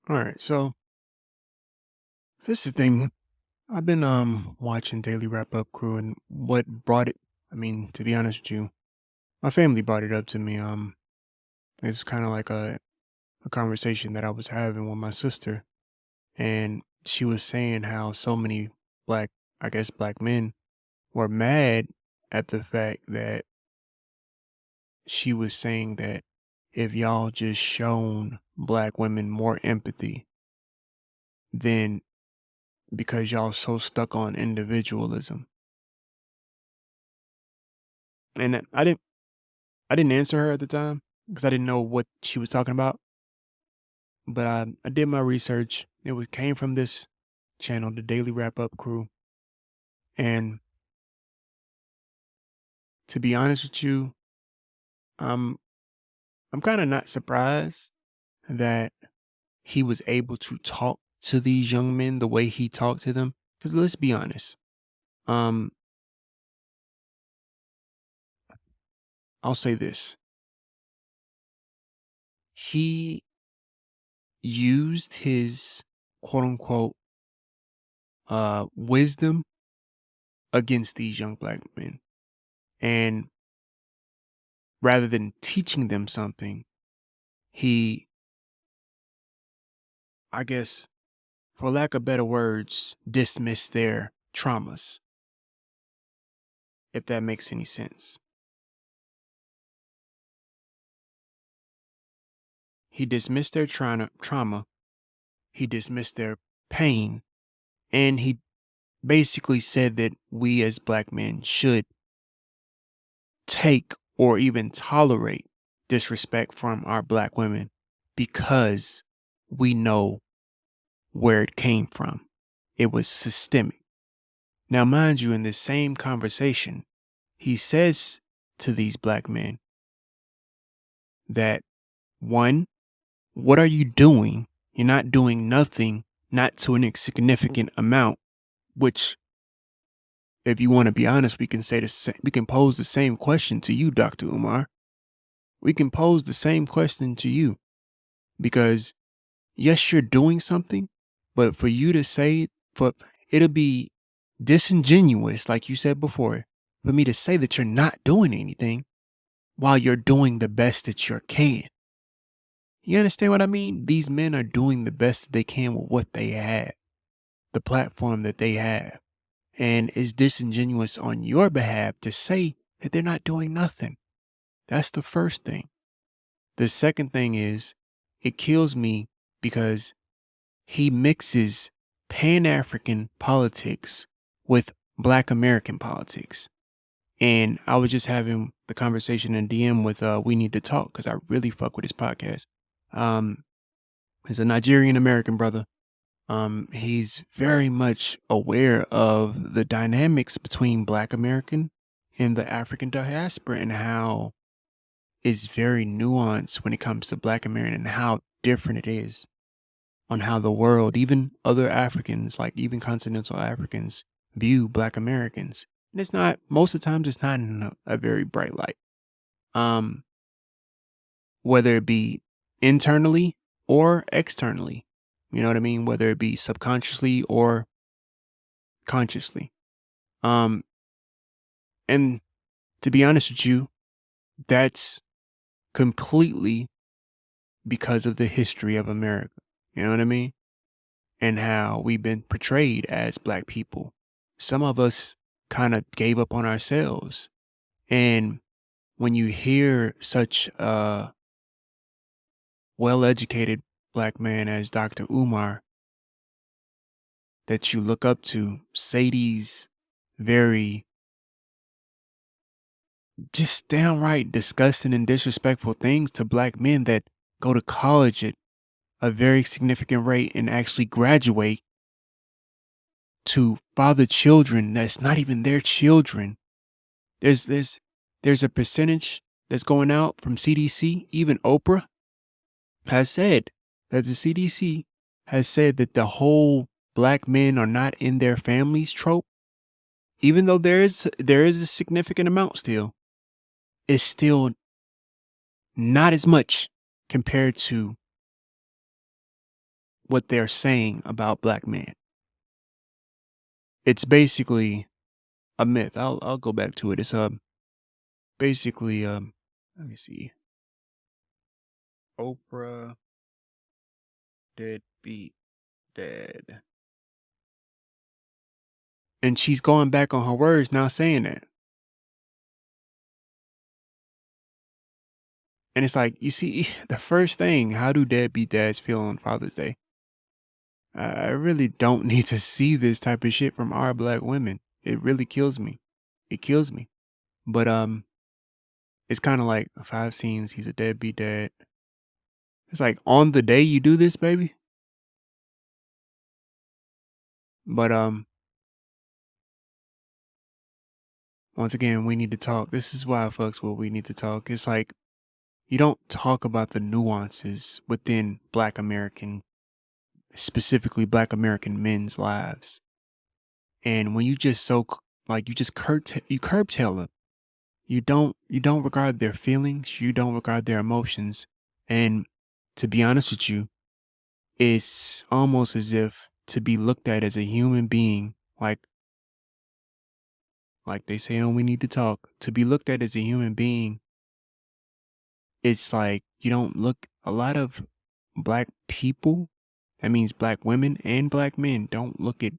All right, so this is the thing. I've been watching Daily Wrap Up Crew, and what brought it. I mean, to be honest with you, my family brought it up to me. It's kind of like a conversation that I was having with my sister, and she was saying how so many black, I guess, black men were mad at the fact that she was saying that if y'all just shown black women more empathy, then because y'all so stuck on individualism. And I didn't answer her at the time because I didn't know what she was talking about. But I did my research. Came from this channel, the Daily Wrap Up Crew. And to be honest with you, I'm I'm kind of not surprised that he was able to talk to these young men the way he talked to them. Because let's be honest, um, I'll say this: he used his quote unquote wisdom against these young black men. And rather than teaching them something, he, I guess, for lack of better words, dismissed their traumas, if that makes any sense. He dismissed their trauma, he dismissed their pain, and he basically said that we as black men should take or even tolerate disrespect from our black women because we know where it came from. It was systemic. Now, mind you, in this same conversation, he says to these black men that one, what are you doing? You're not doing nothing, not to an insignificant amount, which, if you want to be honest, we can pose the same question to you, Dr. Umar. We can pose the same question to you because yes, you're doing something, but for you to say, for it'll be disingenuous, like you said before, for me to say that you're not doing anything while you're doing the best that you can. You understand what I mean? These men are doing the best that they can with what they have, the platform that they have. And it's disingenuous on your behalf to say that they're not doing nothing. That's the first thing. The second thing is, it kills me because he mixes Pan African politics with Black American politics. And I was just having the conversation in DM with We Need to Talk because I really fuck with his podcast. Um, he's a Nigerian American brother. He's very much aware of the dynamics between Black American and the African diaspora and how it's very nuanced when it comes to Black American and how different it is on how the world, even other Africans, like even continental Africans, view Black Americans. And it's not, most of the times, it's not in a very bright light. Um, whether it be internally or externally, you know what I mean? Whether it be subconsciously or consciously. Um, and to be honest with you, that's completely because of the history of America. You know what I mean? And how we've been portrayed as Black people. Some of us kind of gave up on ourselves. And when you hear such a well-educated Black man as Dr. Umar that you look up to say these very just downright disgusting and disrespectful things to Black men that go to college at a very significant rate and actually graduate, to father children that's not even their children. There's a percentage that's going out from CDC. Even Oprah has said that the CDC has said that the whole Black men are not in their families trope, even though there is a significant amount still, it's still not as much compared to what they're saying about black men. It's basically a myth. I'll go back to it. It's basically let me see. Oprah deadbeat dad. And she's going back on her words now saying that. And it's like, you see, the first thing, how do deadbeat dads feel on Father's Day? I really don't need to see this type of shit from our black women. It really kills me. It kills me. But it's kind of like 5 scenes. He's a deadbeat dad. It's like on the day you do this, baby. But once again, we need to talk. This is why, folks, what we need to talk. It's like you don't talk about the nuances within Black American, specifically Black American men's lives. And when you just like you just curtail them. You don't regard their feelings, you don't regard their emotions. And to be honest with you, it's almost as if to be looked at as a human being, like they say on We Need to Talk, to be looked at as a human being, it's like you don't look a lot of black people, that means black women and black men don't look at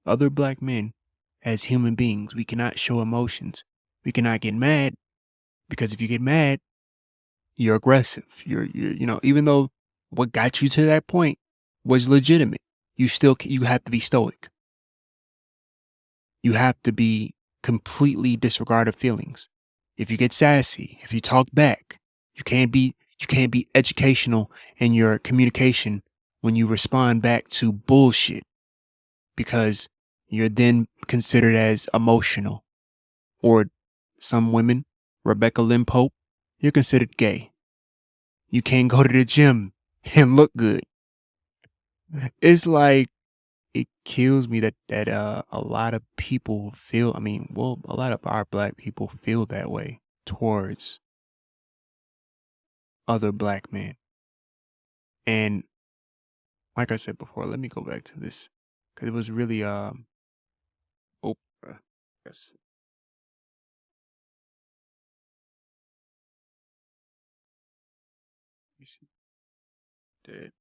other black men as human beings. We cannot show emotions. We cannot get mad because if you get mad, you're aggressive. You're even though what got you to that point was legitimate, you have to be stoic. You have to be completely disregard of feelings. If you get sassy, if you talk back, you can't be educational in your communication when you respond back to bullshit because you're then considered as emotional. Or some women, Rebecca Lynn Pope, you're considered gay. You can't go to the gym and look good. It's like it kills me that a lot of people feel. I mean, well, a lot of our black people feel that way towards other black men. And like I said before, let me go back to this because it was really Oprah. Yes. You see that,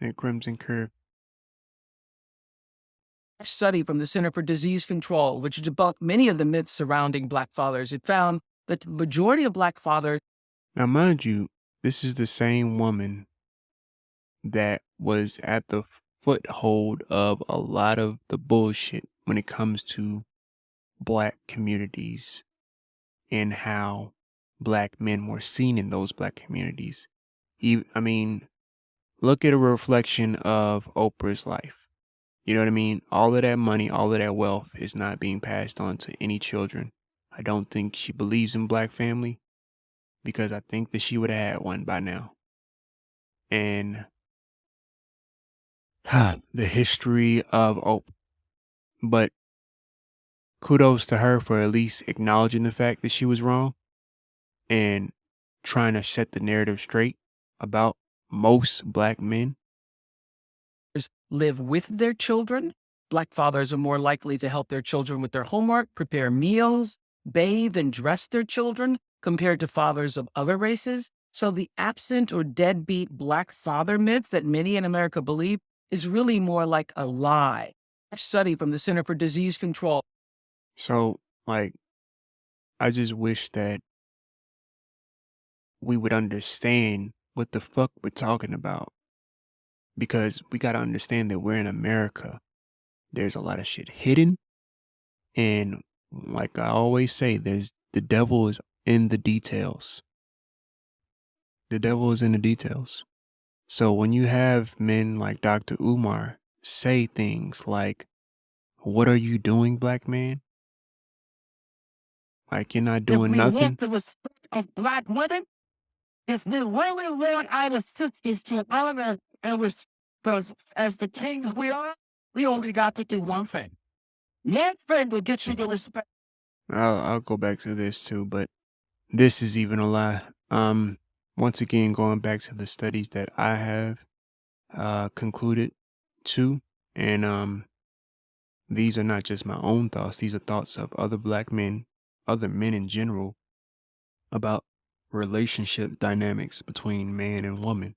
that Crimson Curve. Study from the Center for Disease Control, which debunked many of the myths surrounding Black fathers. It found that the majority of Black fathers. Now, mind you, this is the same woman that was at the foothold of a lot of the bullshit when it comes to black communities and how black men were seen in those black communities. I mean, look at a reflection of Oprah's life. You know what I mean? All of that money, all of that wealth is not being passed on to any children. I don't think she believes in black family because I think that she would have had one by now. And the history of Oprah. But kudos to her for at least acknowledging the fact that she was wrong and trying to set the narrative straight about most black men. Live with their children. Black fathers are more likely to help their children with their homework, prepare meals, bathe and dress their children compared to fathers of other races. So the absent or deadbeat Black father myth that many in America believe is really more like a lie. A study from the Center for Disease Control. So, like, I just wish that we would understand what the fuck we're talking about because we got to understand that we're in America. There's a lot of shit hidden. And like I always say, the devil is in the details. The devil is in the details. So when you have men like Dr. Umar say things like, "What are you doing, black man? Like you're not doing nothing." If we want the respect of Black women, if we really want our sisters to honor and respect as the kings we are, we only got to do one thing. One thing will get you the respect. I'll go back to this too, but this is even a lie. Once again, going back to the studies that I have concluded to, and these are not just my own thoughts, these are thoughts of other black men, other men in general, about relationship dynamics between man and woman.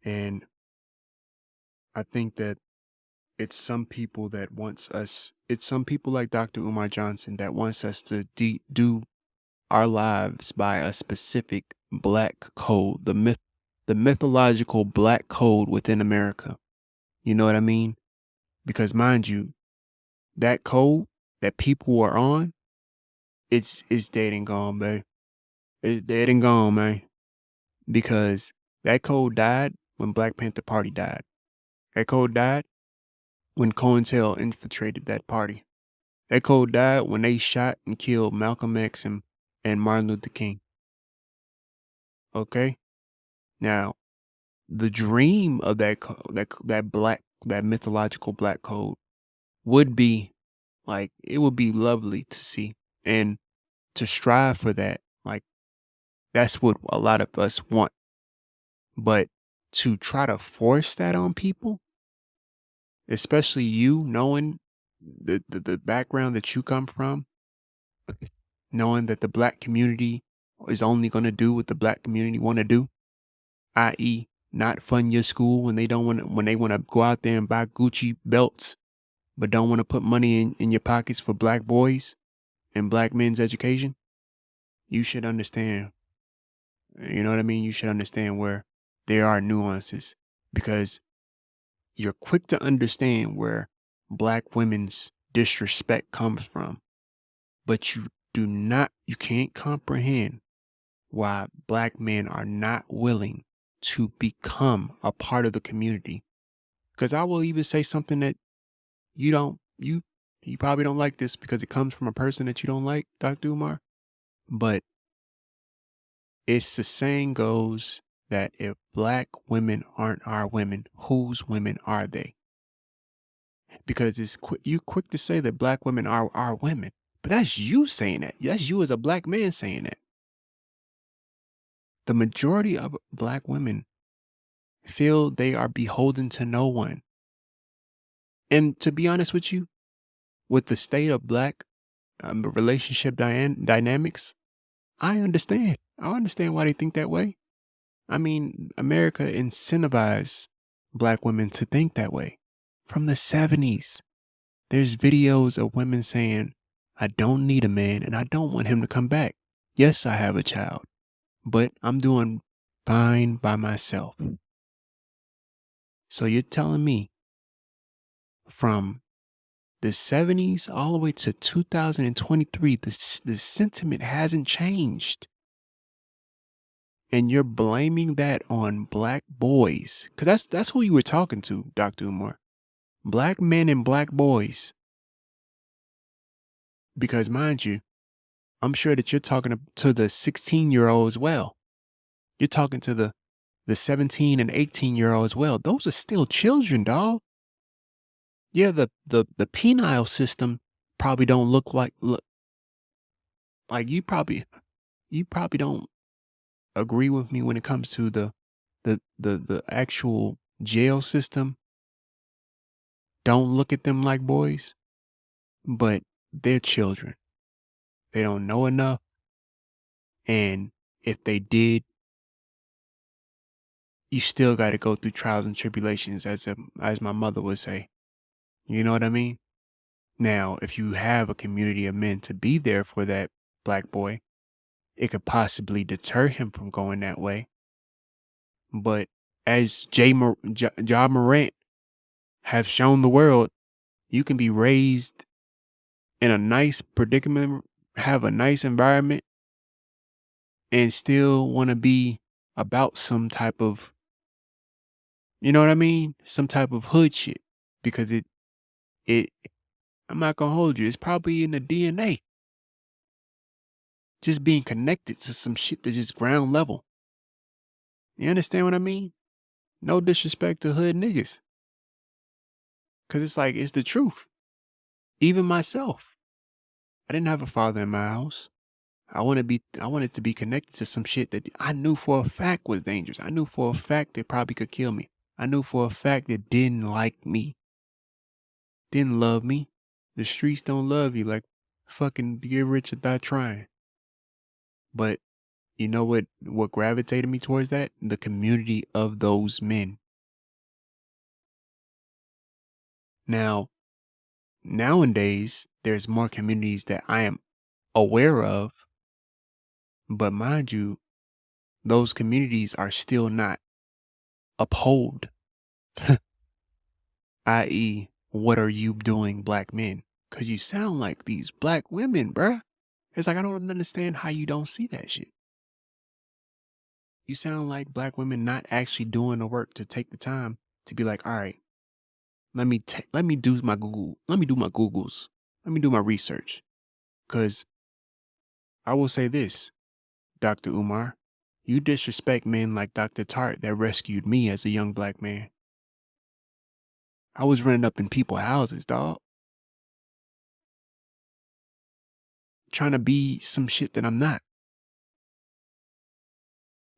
And I think that it's some people like Dr. Umar Johnson that wants us to do our lives by a specific black code, the mythological black code within America. You know what I mean? Because mind you, that code that people are on, it's dead and gone, babe. It's dead and gone, man. Because that code died when Black Panther Party died. That code died when COINTEL infiltrated that party. That code died when they shot and killed Malcolm X and Martin Luther King. Okay? Now, the dream of that mythological black code would be like, it would be lovely to see and to strive for that. Like, that's what a lot of us want. But to try to force that on people, especially you, knowing the background that you come from, knowing that the black community is only going to do what the black community want to do, i.e., not fund your school when they want to go out there and buy Gucci belts, but don't want to put money in your pockets for black boys and black men's education. You should understand. You know what I mean? You should understand where there are nuances, because you're quick to understand where black women's disrespect comes from, but you can't comprehend why black men are not willing to become a part of the community. Because I will even say something that you probably don't like this because it comes from a person that you don't like, Dr. Umar. But it's the saying goes that if black women aren't our women, whose women are they? Because you quick to say that black women are our women, but that's you saying that. That's you as a black man saying that. The majority of black women feel they are beholden to no one. And to be honest with you, with the state of black relationship dynamics, I understand. I understand why they think that way. I mean, America incentivized black women to think that way from the 70s. There's videos of women saying, I don't need a man and I don't want him to come back. Yes, I have a child, but I'm doing fine by myself. So you're telling me from the 70s all the way to 2023, the sentiment hasn't changed. And you're blaming that on black boys. Because that's who you were talking to, Dr. Umar. Black men and black boys. Because mind you, I'm sure that you're talking to the 16-year-old as well. You're talking to the 17 and 18-year-old as well. Those are still children, dog. Yeah, the penile system probably don't look like you probably don't agree with me when it comes to the actual jail system. Don't look at them like boys, but they're children. They don't know enough. And if they did, you still got to go through trials and tribulations, as my mother would say. You know what I mean? Now, if you have a community of men to be there for that black boy, it could possibly deter him from going that way. But as Ja Morant have shown the world, you can be raised in a nice predicament, have a nice environment, and still want to be about some type of, you know what I mean? Some type of hood shit. Because I'm not gonna hold you, it's probably in the DNA. Just being connected to some shit that's just ground level. You understand what I mean? No disrespect to hood niggas. Cause it's like, it's the truth. Even myself, I didn't have a father in my house. I want it to be connected to some shit that I knew for a fact was dangerous. I knew for a fact it probably could kill me. I knew for a fact it didn't like me, didn't love me. The streets don't love you like fucking get rich or die trying. But you know what gravitated me towards that? The community of those men. Now, nowadays, there's more communities that I am aware of, but mind you, those communities are still not upheld, i.e., what are you doing, black men? Because you sound like these black women, bruh. It's like I don't understand how you don't see that shit. You sound like black women not actually doing the work to take the time to be like, all right, let me do my Google, let me do my Googles, let me do my research. Because I will say this, Dr. Umar, you disrespect men like Dr. Tart that rescued me as a young black man. I was running up in people's houses, dog. Trying to be some shit that I'm not.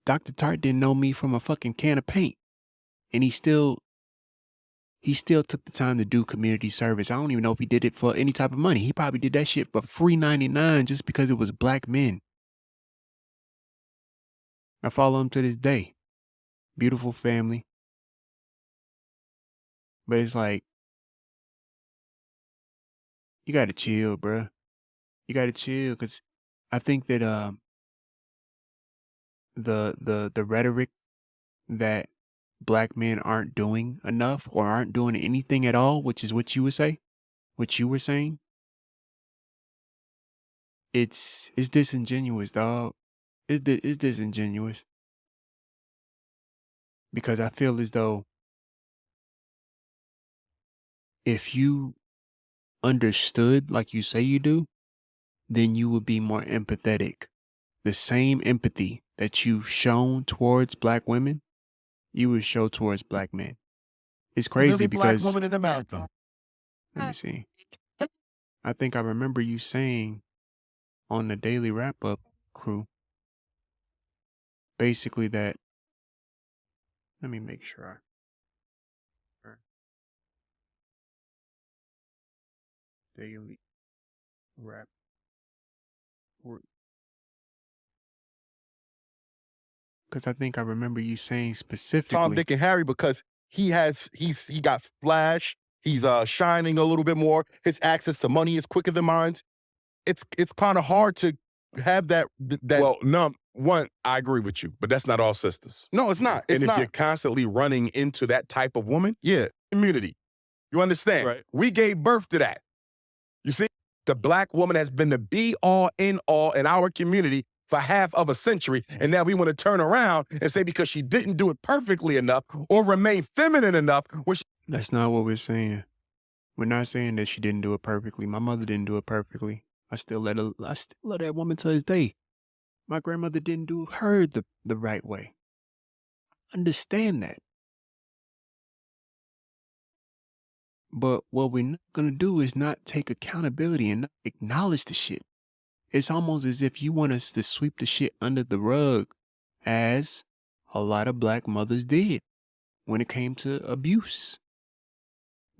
Dr. Tart didn't know me from a fucking can of paint. And he still took the time to do community service. I don't even know if he did it for any type of money. He probably did that shit for free 99 just because it was black men. I follow him to this day. Beautiful family. But it's like, you gotta chill, bruh. You gotta chill, because I think that the rhetoric that black men aren't doing enough or aren't doing anything at all, which is what you would say, what you were saying, it's disingenuous, dog. It's disingenuous, because I feel as though if you understood like you say you do, then you would be more empathetic. The same empathy that you've shown towards black women, you would show towards black men. It's crazy Black because woman in America. let me see. I think I remember you saying on the Daily Wrap Up crew basically that, let me make sure. Daily Wrap. Because I think I remember you saying Tom, specifically. Dick, and Harry because he got flash. He's shining a little bit more. His access to money is quicker than mine. It's kind of hard to have that. Well, no, one, I agree with you, but that's not all sisters. No, it's not. It's and if not. you're constantly running into that type of woman, Yeah. community, you understand? Right. We gave birth to that. You see, the black woman has been the be all in all in our community for half of a century, and now we want to turn around and say because she didn't do it perfectly enough or remain feminine enough, which That's not what we're saying. We're not saying that she didn't do it perfectly. My mother didn't do it perfectly. I still love that woman to this day. My grandmother didn't do her the right way. Understand that. But what we're not gonna do is not take accountability and not acknowledge the shit. It's almost as if you want us to sweep the shit under the rug, as a lot of black mothers did when it came to abuse.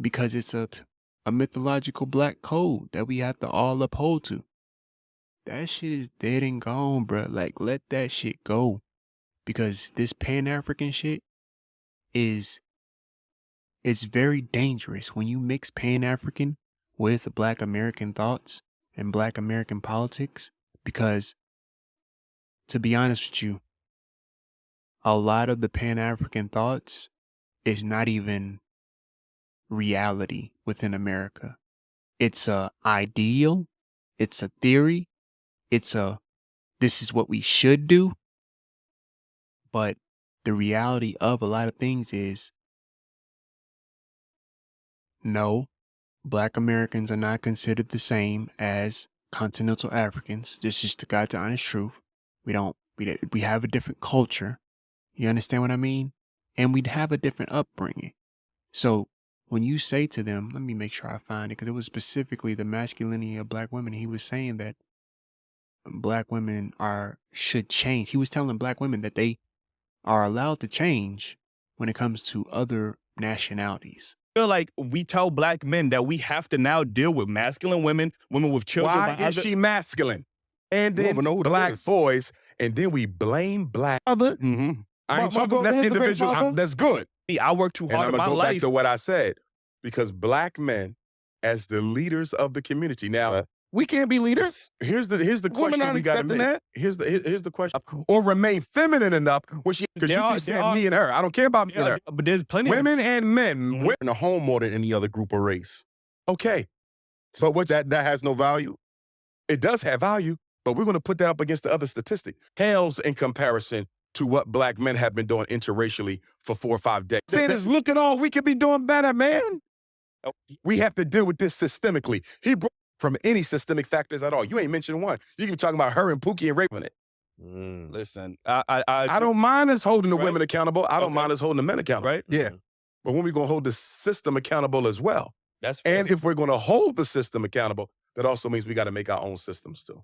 Because it's a mythological black code that we have to all uphold to. That shit is dead and gone, bruh. Like, let that shit go. Because this Pan-African shit it's very dangerous when you mix Pan-African with Black American thoughts and Black American politics. Because, to be honest with you, a lot of the Pan-African thoughts is not even reality within America. It's a ideal, it's a theory, it's a this is what we should do. But the reality of a lot of things is no, Black Americans are not considered the same as continental Africans. This is the God's honest truth. We have a different culture. You understand what I mean? And we'd have a different upbringing. So when you say to them, let me make sure I find it, because it was specifically the masculinity of black women. He was saying that black women should change. He was telling black women that they are allowed to change when it comes to other nationalities. Feel like we tell black men that we have to now deal with masculine women, women with children. Why is she masculine? And You then never know who that black is. boys, and then we blame black other. Mm-hmm. I ain't My talking brother that's has a great individual. father. That's good. I work too And hard I'm in my gonna go back life. to what I said, because black men, as the leaders of the community, now We can't be leaders. here's the Women question aren't we got to accepting make. that. Here's the question, or remain feminine enough, because There you are- keep there saying are- me and her. I don't care about me and her. But there's plenty of Women and men. We're in the home more than any other group or race. Okay, but what That has no value. it does have value, but we're going to put that up against the other statistic. Pales in comparison to what black men have been doing interracially for 4 or 5 decades. Saying is, look at all we could be doing better, man. We have to deal with this systemically. He brought from any systemic factors at all. You ain't mentioned one. You can be talking about her and Pookie and raping it. Listen, I don't mind us holding the Right. women accountable. I don't Okay. mind us holding the men accountable. right? Yeah. But when we going to hold the system accountable as well? That's fair. And if we're going to hold the system accountable, that also means we got to make our own systems too.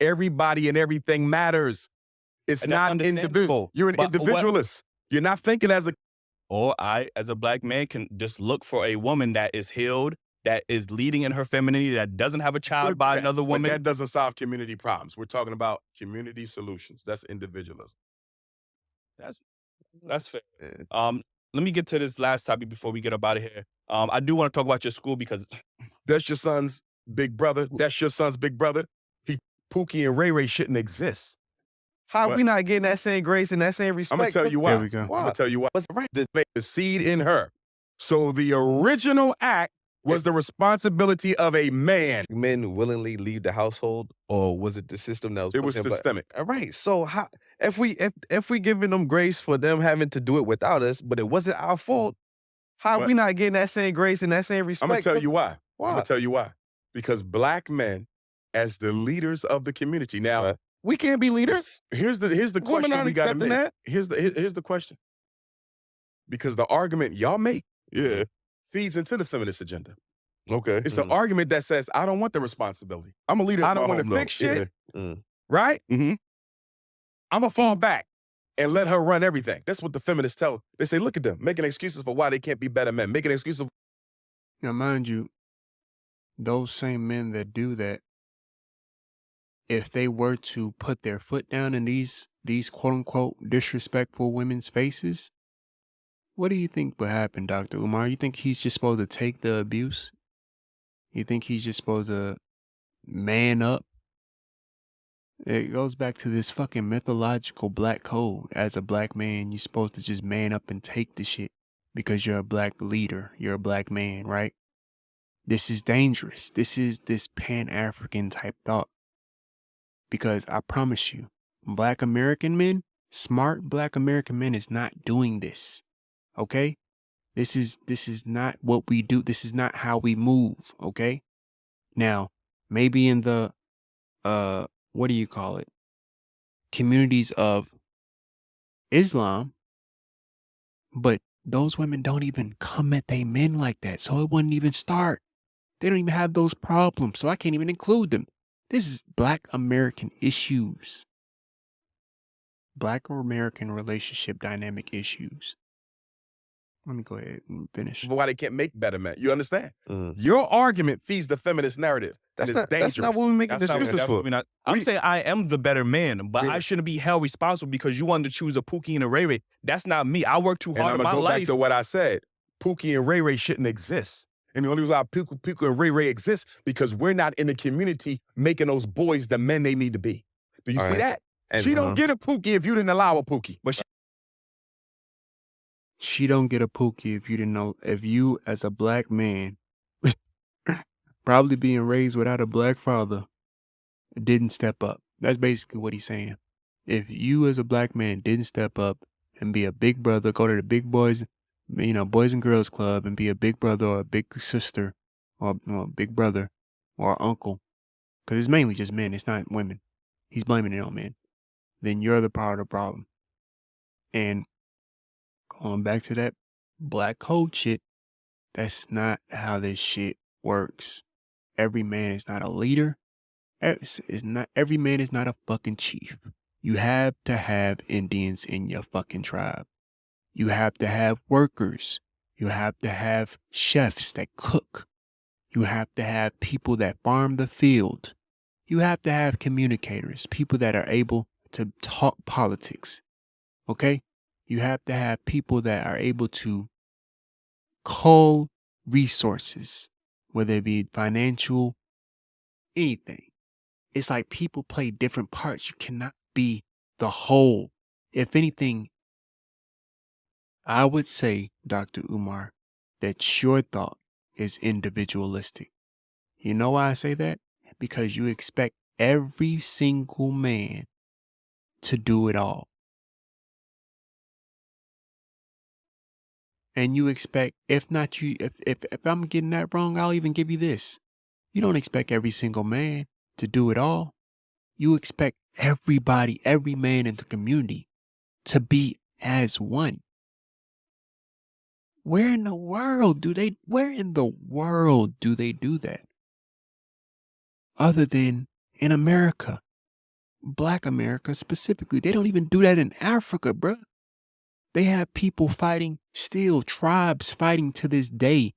Everybody and everything matters. It's And that's not individual. understandable. You're an But what- individualist. You're not thinking as a. Or I, as a black man, can just look for a woman that is healed, that is leading in her femininity, that doesn't have a child by another But woman. that doesn't solve community problems. We're talking about community solutions. That's individualism. That's fair. Let me get to this last topic before we get up out of here. I do want to talk about your school because That's your son's big brother. That's your son's big brother. Pookie and Ray Ray shouldn't exist. How What? we not getting that same grace and that same I'm respect? gonna tell you why. There we go. I'm gonna tell you why. What's right? The seed in her. So the original act was the responsibility of a man. Men willingly leave the household, or was it the system that was? It was pushing them? systemic. All right. So how if we giving them grace for them having to do it without us, but it wasn't our fault? How What? we not getting that same grace and that same respect? I'm gonna tell you why. I'm Why? gonna tell you why. Because black men, as the leaders of the community, now We can't be leaders. here's the Women question aren't we got to accepting make. that. Here's the question. Because the argument y'all make feeds into the feminist agenda. Okay. It's an argument that says, I don't want the responsibility. I'm a leader. I in don't my want home, to though. fix shit, Mm. right? Mhm. I'm going to fall back and let her run everything. That's what the feminists tell. They say, look at them, making excuses for why they can't be better men, making excuses. Now, mind you, those same men that do that, if they were to put their foot down in these quote unquote disrespectful women's faces, what do you think would happen, Dr. Umar? You think he's just supposed to take the abuse? You think he's just supposed to man up? It goes back to this fucking mythological black code. As a black man, you're supposed to just man up and take the shit because you're a black leader. You're a black man, right? This is dangerous. This is this Pan-African type thought. Because I promise you, black American men, smart black American men is not doing this. Okay? This is not what we do. This is not how we move, okay? Now, maybe in the what do you call it? Communities of Islam, but those women don't even come at they men like that. So it wouldn't even start. They don't even have those problems. So I can't even include them. This is black American issues. Black or American relationship dynamic issues. Let me go ahead and finish. For why they can't make better men. You understand? Mm. Your argument feeds the feminist narrative. That's and it's not. That's not what we're making That's not- excuses that's for. what we're not- I'm saying I am the better man, but Yeah. I shouldn't be held responsible because you wanted to choose a Pookie and a Ray Ray. That's not me. I work too And hard I'm in going my to go back life. to what I said. Pookie and Ray Ray shouldn't exist. And the only reason why Pookie and Ray Ray exist because we're not in the community making those boys the men they need to be. Do you All see right. that? And, She don't get a Pookie if you didn't allow a Pookie. But She don't get a Pookie if you didn't know. If you, as a black man, probably being raised without a black father, didn't step up. That's basically what he's saying. If you, as a black man, didn't step up and be a big brother, go to the big boys, boys and girls club, and be a big brother or a big sister, or big brother or uncle, because it's mainly just men. It's not women. He's blaming it on men. Then you're the part of the problem. And going back to that black code shit, that's not how this shit works. Every man is not a leader. It's not every man is not a fucking chief. You have to have Indians in your fucking tribe. You have to have workers. You have to have chefs that cook. You have to have people that farm the field. You have to have communicators, people that are able to talk politics. Okay? You have to have people that are able to cull resources, whether it be financial, anything. It's like people play different parts. You cannot be the whole. If anything, I would say, Dr. Umar, that your thought is individualistic. You know why I say that? Because you expect every single man to do it all. And you expect, if not you, if I'm getting that wrong, I'll even give you this. You don't expect every single man to do it all. You expect everybody, every man in the community to be as one. Where in the world do they do that? Other than in America, Black America specifically. They don't even do that in Africa, bruh. They have people fighting, still tribes fighting to this day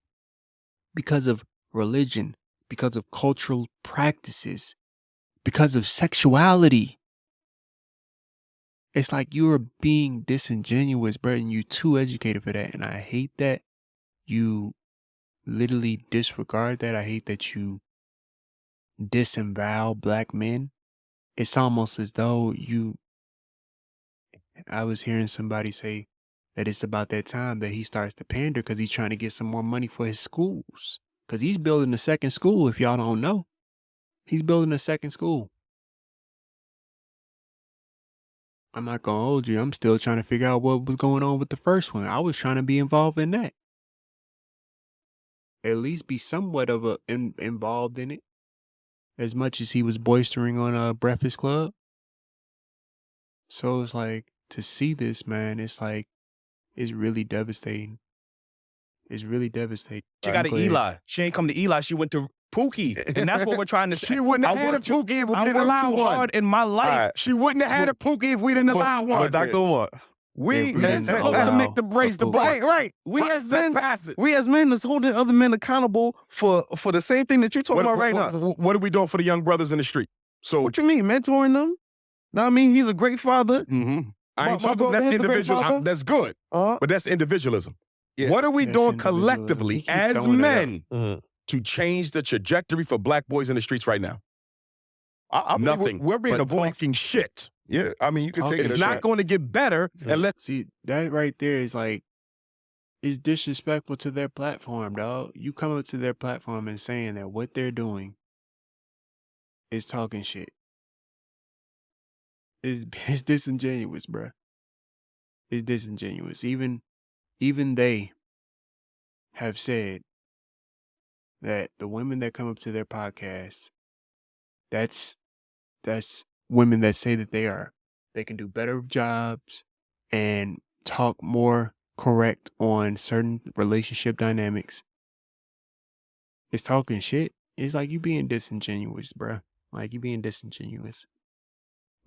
because of religion, because of cultural practices, because of sexuality. It's like you're being disingenuous, bro, and you're too educated for that. And I hate that you literally disregard that. I hate that you disavow Black men. It's almost as though I was hearing somebody say that it's about that time that he starts to pander because he's trying to get some more money for his schools. Because he's building a second school, if y'all don't know. He's building a second school. I'm not going to hold you. I'm still trying to figure out what was going on with the first one. I was trying to be involved in that. At least be somewhat of involved in it. As much as he was boistering on a Breakfast Club. So it's like, to see this, man, it's like, it's really devastating. It's really devastating. She got an Eli. She ain't come to Eli. She went to Pookie. And that's what we're trying to say. She wouldn't have had a Pookie if we didn't allow too one. hard in my life. She wouldn't have had a Pookie if we didn't allow one. But Dr. Umar, We we that's didn't supposed to allow make the brace the a brace. Pookie. right. We as men is holding other men accountable for the same thing that you're talking about right now. What are we doing for the young brothers in the street? So What you mean, mentoring them? No, I mean, he's a great father. I ain't my talking, brother that's has a great individual. father. That's good, but that's individualism. Yeah, What are we that's doing individualism. collectively He keep as throwing that men to change the trajectory for Black boys in the streets right now? I believe Nothing. We're being but a voice. talking shit. Yeah, I mean, you can take it. It's as not that. going to get better unless See, that right there is like, it's disrespectful to their platform, dog. You come up to their platform and saying that what they're doing is talking shit. It's disingenuous, bruh. It's disingenuous. Even they have said that the women that come up to their podcast, that's women that say that they can do better jobs and talk more correct on certain relationship dynamics. It's talking shit. It's like you being disingenuous, bruh. Like you being disingenuous.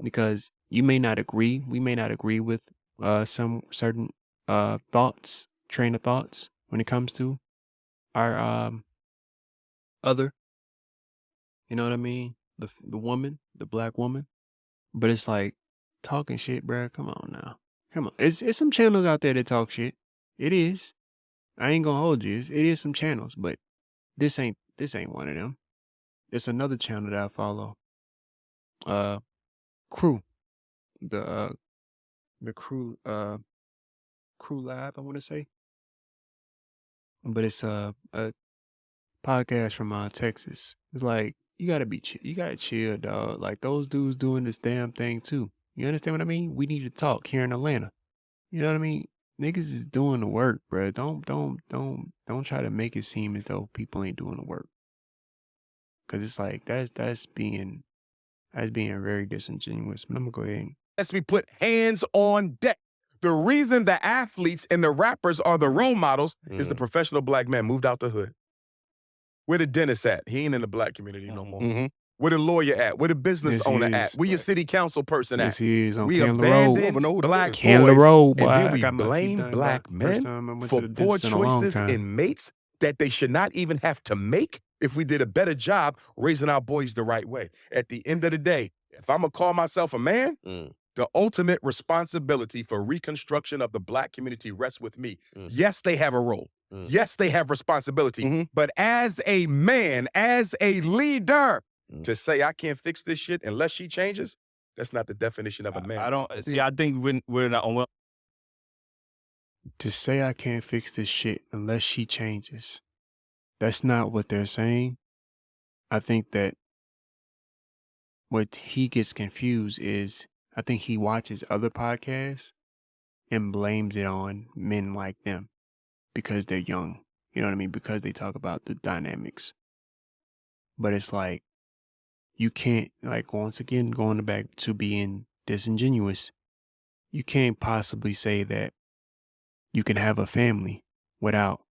Because you may not agree. We may not agree with some certain train of thoughts when it comes to our other. You know what I mean? The woman, the Black woman. But it's like talking shit, bruh. Come on now. Come on. It's some channels out there that talk shit. It is. I ain't gonna hold you. It is some channels, but this ain't one of them. It's another channel that I follow. Crew. The Crew Live, I want to say. But it's a podcast from Texas. It's like you gotta chill, dog. Like those dudes doing this damn thing too. You understand what I mean? We need to talk here in Atlanta. You know what I mean? Niggas is doing the work, bro. Don't try to make it seem as though people ain't doing the work. Cause it's like that's being very disingenuous. But I'm gonna go ahead and we put hands on deck. The reason the athletes and the rappers are the role models is the professional Black man moved out the hood. Where the dentist at? He ain't in the Black community no more. Where the lawyer at? Where the business Yes, he owner at? is. Where your city council person at? Yes, he is on We Candler Road. abandon black Candler boys, Road, boy. and then I we got my teeth blame done black about first men time I went for to the poor dentist in a long choices time. in mates that they should not even have to make if we did a better job raising our boys the right way. At the end of the day, if I'm gonna call myself a man, the ultimate responsibility for reconstruction of the black community rests with me. Yes, they have a role. Yes, they have responsibility. But as a man, as a leader, to say I can't fix this shit unless she changes, that's not the definition of a man. I don't see. I think we're not on. To say I can't fix this shit unless she changes, that's not what they're saying. I think that what he gets confused is I think he watches other podcasts and blames it on men like them because they're young. You know what I mean? Because they talk about the dynamics. But it's like, you can't, like, once again, going back to being disingenuous, you can't possibly say that you can have a family without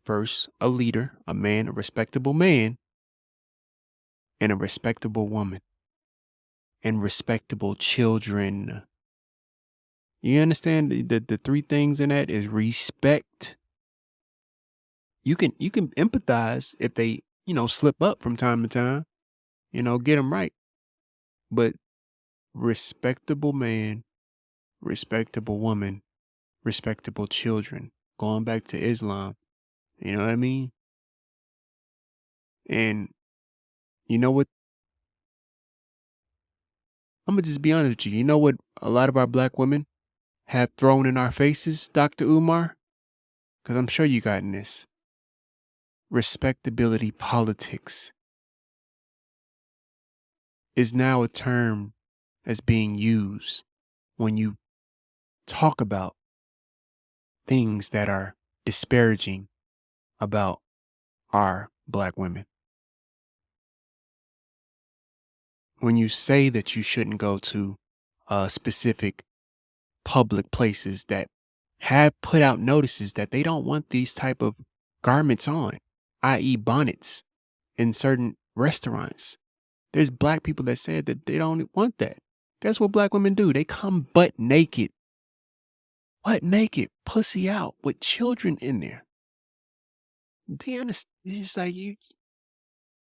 first a leader, a man, a respectable man, and a respectable woman, and respectable children. You understand the three things in that is respect. You can empathize if they, slip up from time to time, get them right. But respectable man, respectable woman, respectable children. Going back to Islam, you know what I mean? And you know what? I'm gonna just be honest with you. You know what a lot of our black women have thrown in our faces, Dr. Umar? Because I'm sure you gotten this. Respectability politics is now a term that's being used when you talk about things that are disparaging about our black women. When you say that you shouldn't go to specific public places that have put out notices that they don't want these type of garments on, i.e. bonnets, in certain restaurants. There's black people that said that they don't want that. Guess what black women do? They come butt naked, pussy out, with children in there. Do you understand? It's like you.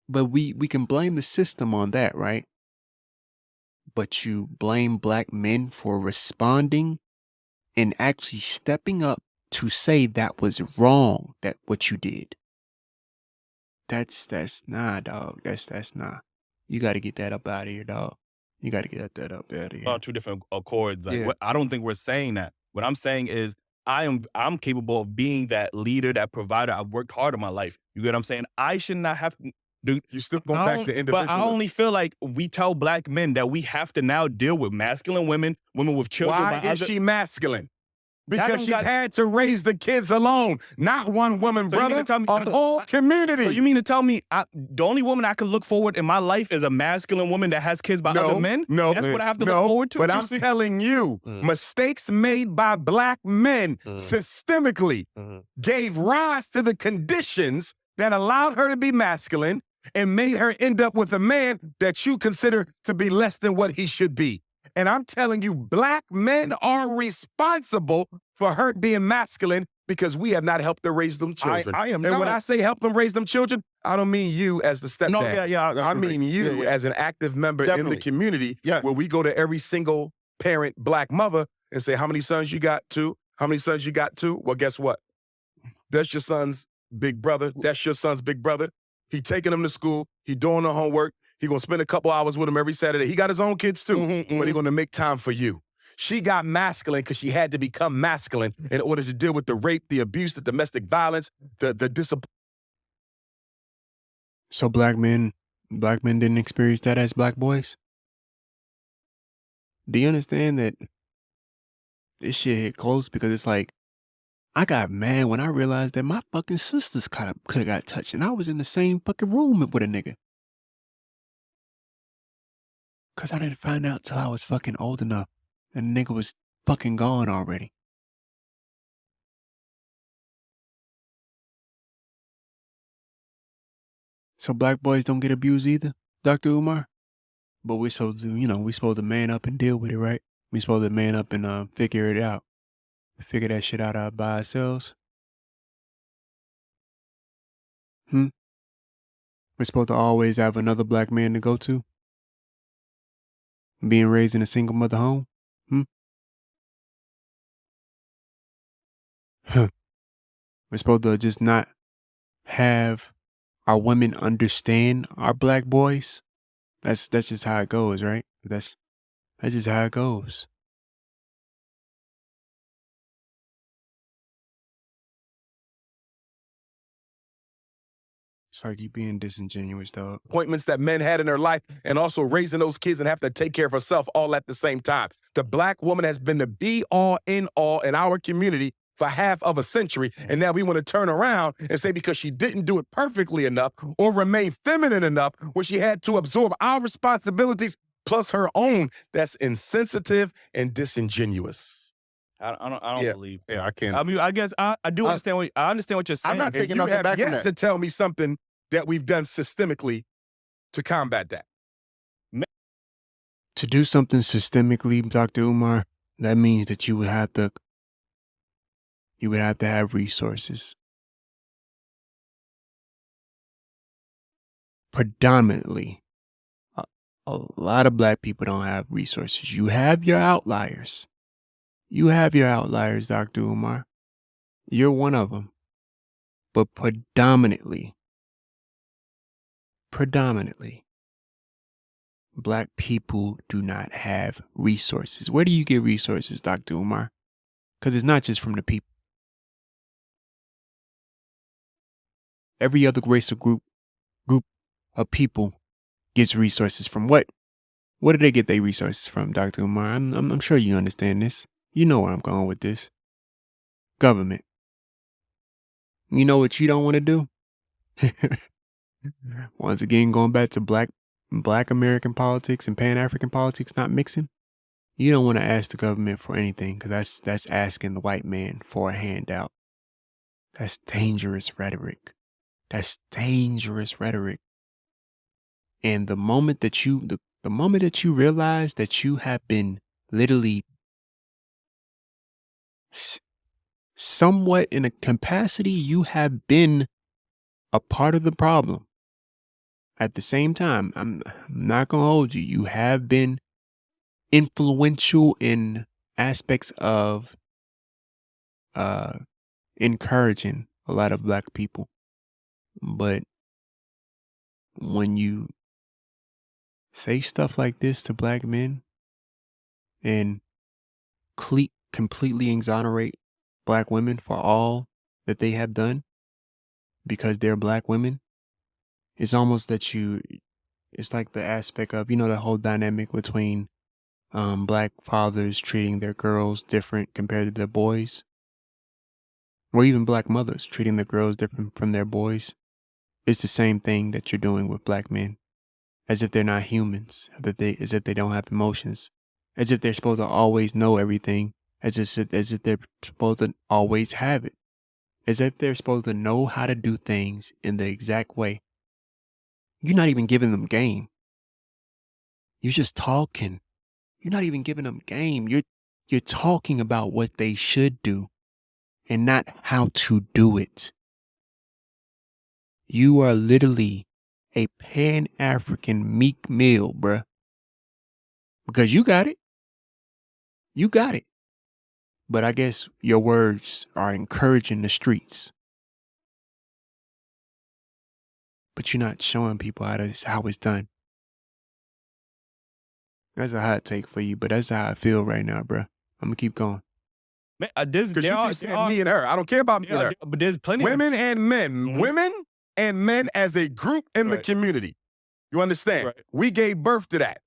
But we can blame the system on that, right? But you blame black men for responding and actually stepping up to say that was wrong, that what you did. That's nah, dog. That's nah. You got to get that up out of here, dog. You got to get that up out of here. On two different accords. Like, Yeah. I don't think we're saying that. What I'm saying is I'm capable of being that leader, that provider. I've worked hard in my life. You get what I'm saying? I should not have to do. You still going back to But individualism. I only feel like we tell black men that we have to now deal with masculine women with children. Why is she masculine? Because don't she's got- had to raise the kids alone. Not one woman, So you mean brother. to tell me- A whole community. So you mean to tell me the only woman I can look forward in my life is a masculine woman that has kids by other men? No, That's what I have to look forward to? But You I'm see? telling you, mistakes made by black men systemically gave rise to the conditions that allowed her to be masculine and made her end up with a man that you consider to be less than what he should be. And I'm telling you, black men are responsible for her being masculine because we have not helped her raise them children. I am and not. when I say help them raise them children, I don't mean you as the stepdad. No, yeah. I mean you as an active member in Definitely. the community Yeah. where we go to every single parent black mother and say, how many sons you got? 2? How many sons you got? 2? Well, guess what? That's your son's big brother. That's your son's big brother. He taking them to school. He doing the homework. He gonna spend a couple hours with them every Saturday. He got his own kids too, but he gonna make time for you. She got masculine because she had to become masculine in order to deal with the rape, the abuse, the domestic violence, the disappointment. So black men didn't experience that as black boys? Do you understand that this shit hit close? Because it's like, I got mad when I realized that my fucking sisters could have got touched and I was in the same fucking room with a nigga. Because I didn't find out till I was fucking old enough and the nigga was fucking gone already. So black boys don't get abused either, Dr. Umar. But we're supposed to, we're supposed to man up and deal with it, right? We're supposed to man up and figure it out. Figure that shit out by ourselves. We're supposed to always have another black man to go to. Being raised in a single mother home. We're supposed to just not have our women understand our black boys. That's just how it goes, right? That's just how it goes. It's like you being disingenuous, dog. Appointments that men had in their life, and also raising those kids and have to take care of herself all at the same time. The black woman has been the be all in all in our community for half of a century, and now we want to turn around and say because she didn't do it perfectly enough or remain feminine enough where she had to absorb our responsibilities plus her own, that's insensitive and disingenuous. I don't believe. Yeah, I can't. I mean, I guess I do understand what I understand what you're saying. I'm not taking You nothing have back from yet that. to tell me something that we've done systemically to combat that. To do something systemically, Dr. Umar, that means that you would have to have resources. Predominantly, a lot of black people don't have resources. You have your outliers. Dr. Umar. You're one of them. But predominantly, black people do not have resources. Where do you get resources, Dr. Umar? Because it's not just from the people. Every other race or group of people gets resources from what? What do they get their resources from, Dr. Umar? I'm sure you understand this. You know where I'm going with this. Government. You know what you don't want to do? Once again, going back to black American politics and Pan-African politics not mixing. You don't want to ask the government for anything because that's asking the white man for a handout. That's dangerous rhetoric. And the moment that you realize that you have been literally somewhat in a capacity, you have been a part of the problem. At the same time, I'm not going to hold you. You have been influential in aspects of encouraging a lot of black people. But when you say stuff like this to black men and completely exonerate black women for all that they have done because they're black women, it's almost that it's like the aspect of, the whole dynamic between black fathers treating their girls different compared to their boys, or even black mothers treating their girls different from their boys. It's the same thing that you're doing with black men, as if they're not humans, as if they don't have emotions, as if they're supposed to always know everything, as if they're supposed to always have it, as if they're supposed to know how to do things in the exact way. You're not even giving them game. You're just talking. You're not even giving them game. You're talking about what they should do and not how to do it. You are literally a Pan-African Meek Mill, bruh. Because you got it. You got it. But I guess your words are encouraging the streets. But you're not showing people how it's done. That's a hot take for you, but that's how I feel right now, bruh. I'm going to keep going. Man, Because you keep saying me and her. I don't care about me and her. But there's plenty Women and men. Women and men as a group in the Right. community. You understand? Right. We gave birth to that.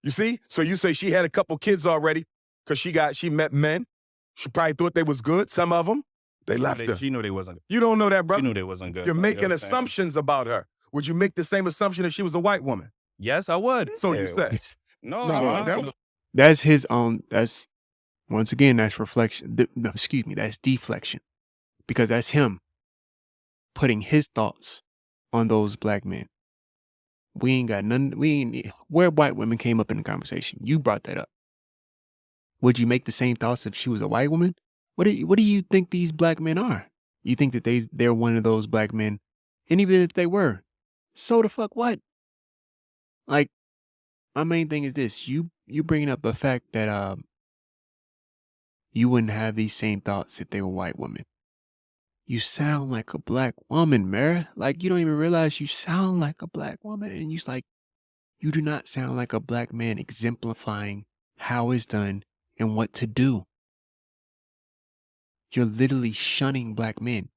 You see? So you say she had a couple kids already because she met men. She probably thought they was good. Some of them, they left her. She knew they wasn't. You don't know that, She brother. knew they wasn't good. You're bro. making You know what I'm saying? assumptions about her. Would you make the same assumption if she was a white woman? Yes, I would. So you said. No, No, I'm that not. was- That's his own. That's, once again, that's reflection. That's deflection. Because that's him putting his thoughts on those black men. We ain't got none. We ain't where white women came up in the conversation. You brought that up. Would you make the same thoughts if she was a white woman? What do you think these black men are? You think that they're one of those black men, and even if they were, so the fuck what? Like, my main thing is this: you bringing up the fact that you wouldn't have these same thoughts if they were white women. You sound like a black woman, Mara. Like, you don't even realize you sound like a black woman, and you do not sound like a black man exemplifying how it's done and what to do. You're literally shunning black men.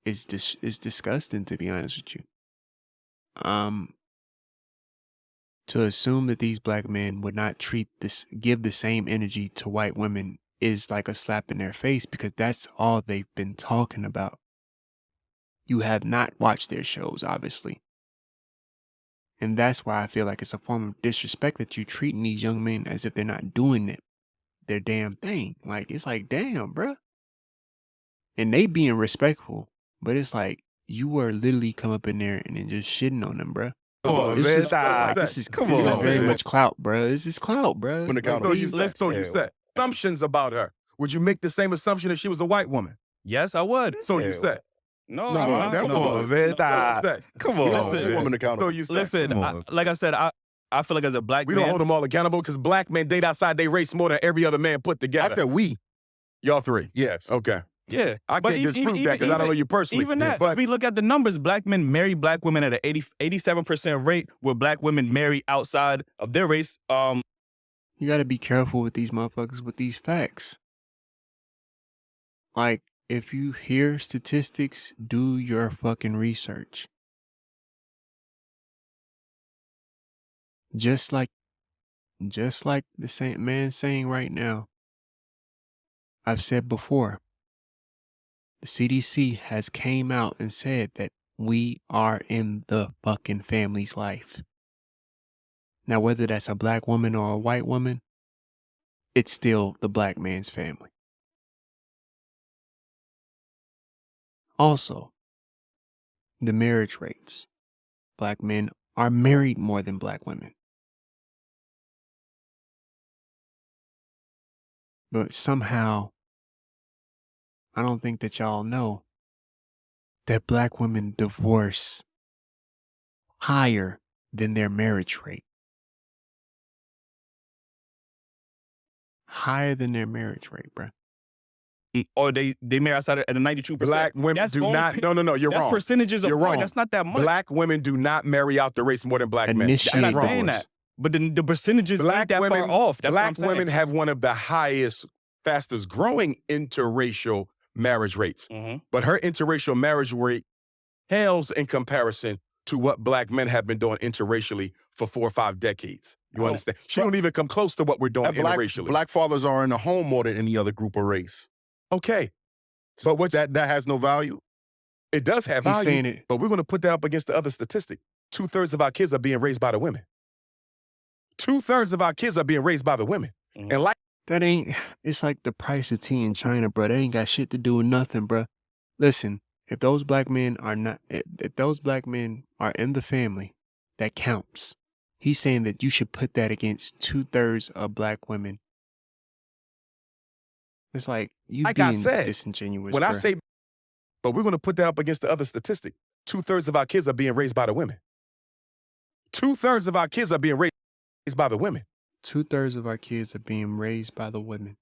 It's disgusting, to be honest with you. To assume that these black men would not give the same energy to white women is like a slap in their face, because that's all they've been talking about. You have not watched their shows, obviously. And that's why I feel like it's a form of disrespect that you're treating these young men as if they're not doing their damn thing. Like, it's like, damn, bruh. And they being respectful, but it's like, you are literally come up in there and then just shitting on them, bruh. Come on, This man. is like, this is Come this is on, very man. much clout, bruh. This is clout, bruh. When it comes Like, to these- So you said assumptions about her. Would you make the same assumption if she was a white woman? Yes, I would. So Yeah. you said. No, No, I'm not. that Come was on, man. So Nah. you said. Come You on, don't hold Listen, a woman So accountable. you said. Listen, Come on. like I said, I feel like as a black We man, don't hold them all accountable because black men date outside their race more than every other man put together. I said we. Y'all three. Yes. Okay. yeah. I But can't disprove that because I don't know you personally. Even that, But if we look at the numbers, black men marry black women at an 87% rate, where black women marry outside of their race. You gotta be careful with these motherfuckers with these facts. Like, if you hear statistics, do your fucking research. Just like the same man saying right now, I've said before, the CDC has came out and said that we are in the fucking family's life. Now, whether that's a black woman or a white woman, it's still the black man's family. Also, the marriage rates. Black men are married more than black women. But somehow, I don't think that y'all know that black women divorce higher than their marriage rate. Higher than their marriage rate, bruh. Or they marry outside at a 92%. black women That's do only not. pe- No, you're That's wrong. percentages You're apart. wrong. That's not that much. Black women do not marry out the race more than black men. Initiate I'm not saying divorce. that. But the percentages Black ain't that women, far off. That's what I'm black saying. women have one of the highest, fastest growing interracial marriage rates. Mhm. But her interracial marriage rate pales in comparison to what black men have been doing interracially for 4 or 5 decades. You Oh, understand? She don't even come close to what we're doing interracially. Black fathers are in the home more than any other group or race. Okay. But what That has no value. it does have He's value, saying it. but we're going to put that up against the other statistic. 2/3 of our kids are being raised by the women. 2/3 of our kids are being raised by the women. Mhm. And like That ain't, it's like the price of tea in China, bruh. That ain't got shit to do with nothing, bruh. Listen, if those black men are not, if those black men are in the family, that counts. He's saying that you should put that against 2/3 of black women. It's like, you Like I being said, disingenuous, when I bruh. say, but we're going to put that up against the other statistic. 2/3 of our kids are being raised by the women. 2/3 of our kids are being raised by the women. 2/3 of our kids are being raised by the women.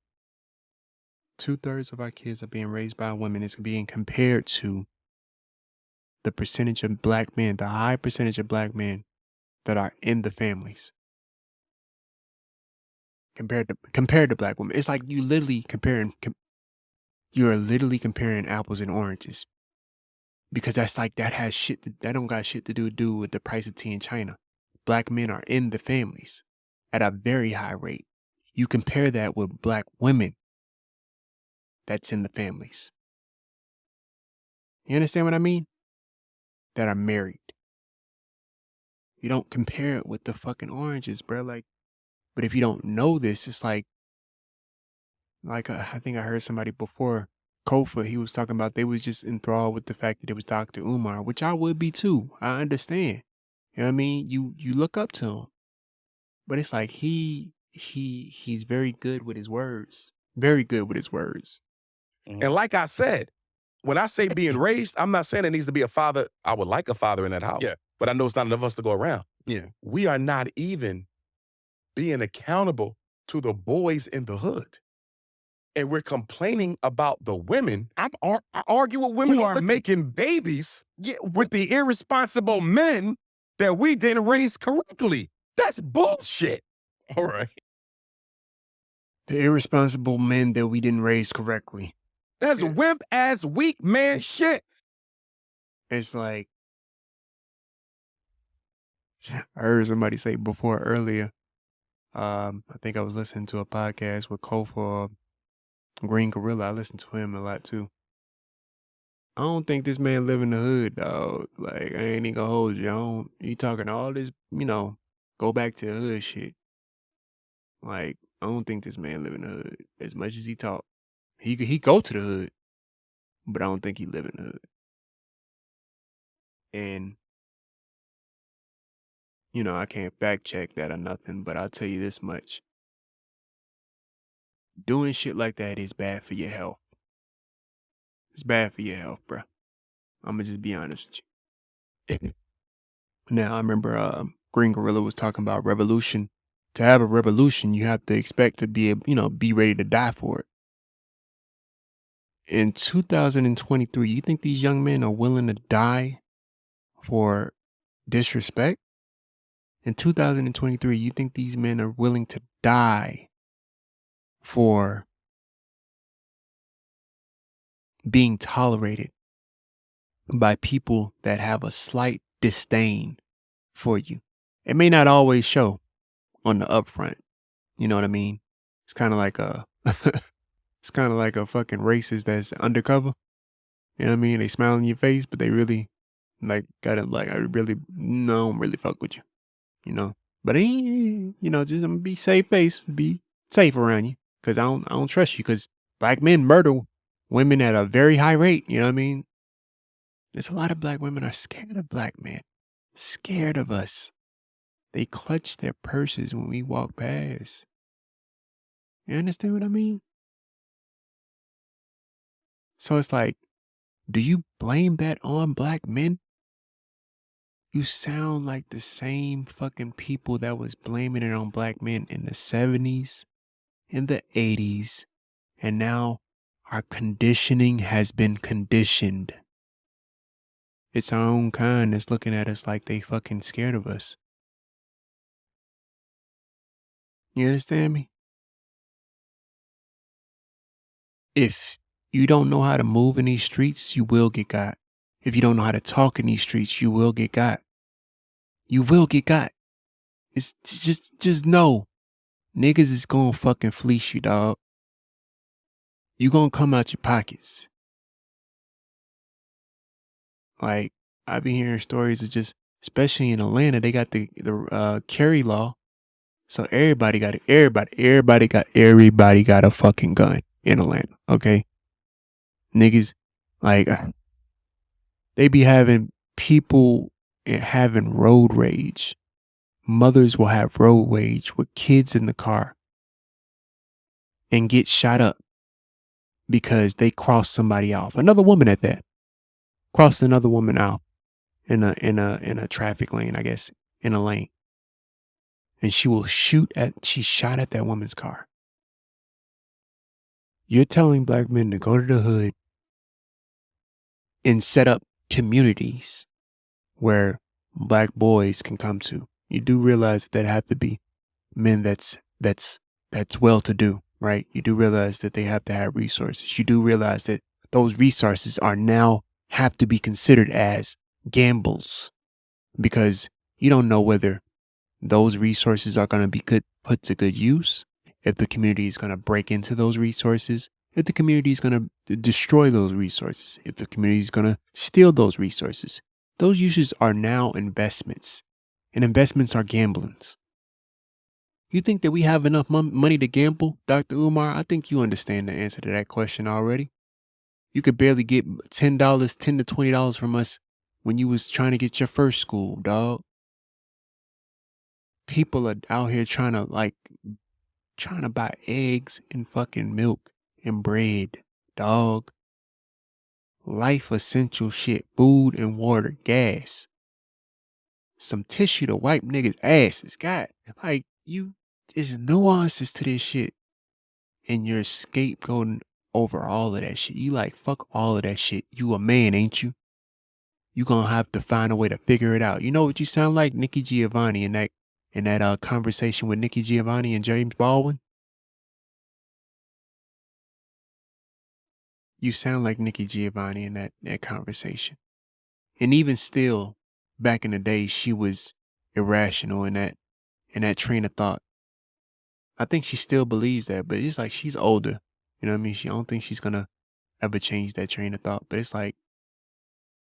2/3 of our kids are being raised by women. It's being compared to the percentage of black men, the high percentage of black men that are in the families. Compared to black women. It's like you literally you're literally comparing apples and oranges. Because that's like, that don't got shit to do with the price of tea in China. Black men are in the families at a very high rate. You compare that with black women that's in the families. You understand what I mean? That are married. You don't compare it with the fucking oranges, bro. Like, but if you don't know this, it's like I think I heard somebody before Kofa, he was talking about they was just enthralled with the fact that it was Dr. Umar, which I would be too. I understand. You know what I mean? You look up to him. But it's like he's very good with his words. Very good with his words. And like I said, when I say being raised, I'm not saying it needs to be a father. I would like a father in that house. Yeah. But I know it's not enough of us to go around. Yeah. We are not even being accountable to the boys in the hood. And we're complaining about the women I argue with women who are making babies with the irresponsible men that we didn't raise correctly. That's bullshit. All right. The irresponsible men that we didn't raise correctly. That's wimp ass weak man shit. It's like I heard somebody say before earlier. I think I was listening to a podcast with Kofa Green Gorilla. I listened to him a lot too. I don't think this man live in the hood, dog. Like, I ain't even gonna hold you. You talking all this, go back to the hood shit. Like, I don't think this man live in the hood as much as he talk. He go to the hood, but I don't think he live in the hood. And, I can't fact check that or nothing, but I'll tell you this much. Doing shit like that is bad for your health. It's bad for your health, bro. I'm gonna just be honest with you. Now, I remember Green Gorilla was talking about revolution. To have a revolution, you have to expect to be, be ready to die for it. In 2023, you think these young men are willing to die for disrespect? In 2023, you think these men are willing to die for being tolerated by people that have a slight disdain for you? It may not always show on the upfront. You know what I mean? It's kind of like a it's kind of like a fucking racist that's undercover. You know what I mean? They smile in your face, but they really I don't really fuck with you. But just I'm gonna be safe face, be safe around you, cause I don't trust you, cause black men murder women at a very high rate. You know what I mean? There's a lot of black women are scared of black men, scared of us. They clutch their purses when we walk past. You understand what I mean? So it's like, do you blame that on black men? You sound like the same fucking people that was blaming it on black men in the 70s, in the 80s, and now our conditioning has been conditioned. It's our own kind that's looking at us like they fucking scared of us. You understand me? If you don't know how to move in these streets, you will get got. If you don't know how to talk in these streets, you will get got. You will get got. It's just know. Niggas is gonna fucking fleece you, dog. You gonna come out your pockets. Like, I've been hearing stories of just, especially in Atlanta, they got the carry law. So everybody got a fucking gun in Atlanta, okay? Niggas, like, they be having people having road rage. Mothers will have road rage with kids in the car and get shot up because they crossed somebody off. Another woman at that. Crossed another woman out in a traffic lane, I guess, in a lane. And she shot at that woman's car. You're telling black men to go to the hood and set up communities where black boys can come to. You do realize that have to be men that's well to do, right? You do realize that they have to have resources. You do realize that those resources are now have to be considered as gambles, because you don't know whether those resources are going to be put to good use, if the community is going to break into those resources, if the community is going to destroy those resources, if the community is going to steal those resources. Those uses are now investments, and investments are gamblings. You think that we have enough money to gamble, Dr. Umar? I think you understand the answer to that question already. You could barely get $10, $10 to $20 from us when you was trying to get your first school, dog. People are out here trying to buy eggs and fucking milk and bread, dog. Life essential shit, food and water, gas, some tissue to wipe niggas' asses. God, there's nuances to this shit. And you're scapegoating over all of that shit. You like, fuck all of that shit. You a man, ain't you? You gonna have to find a way to figure it out. You know what you sound like? Nikki Giovanni in that conversation with Nikki Giovanni and James Baldwin. You sound like Nikki Giovanni in that conversation. And even still, back in the day, she was irrational in that train of thought. I think she still believes that, but it's like she's older. You know what I mean? I don't think she's gonna ever change that train of thought. But it's like,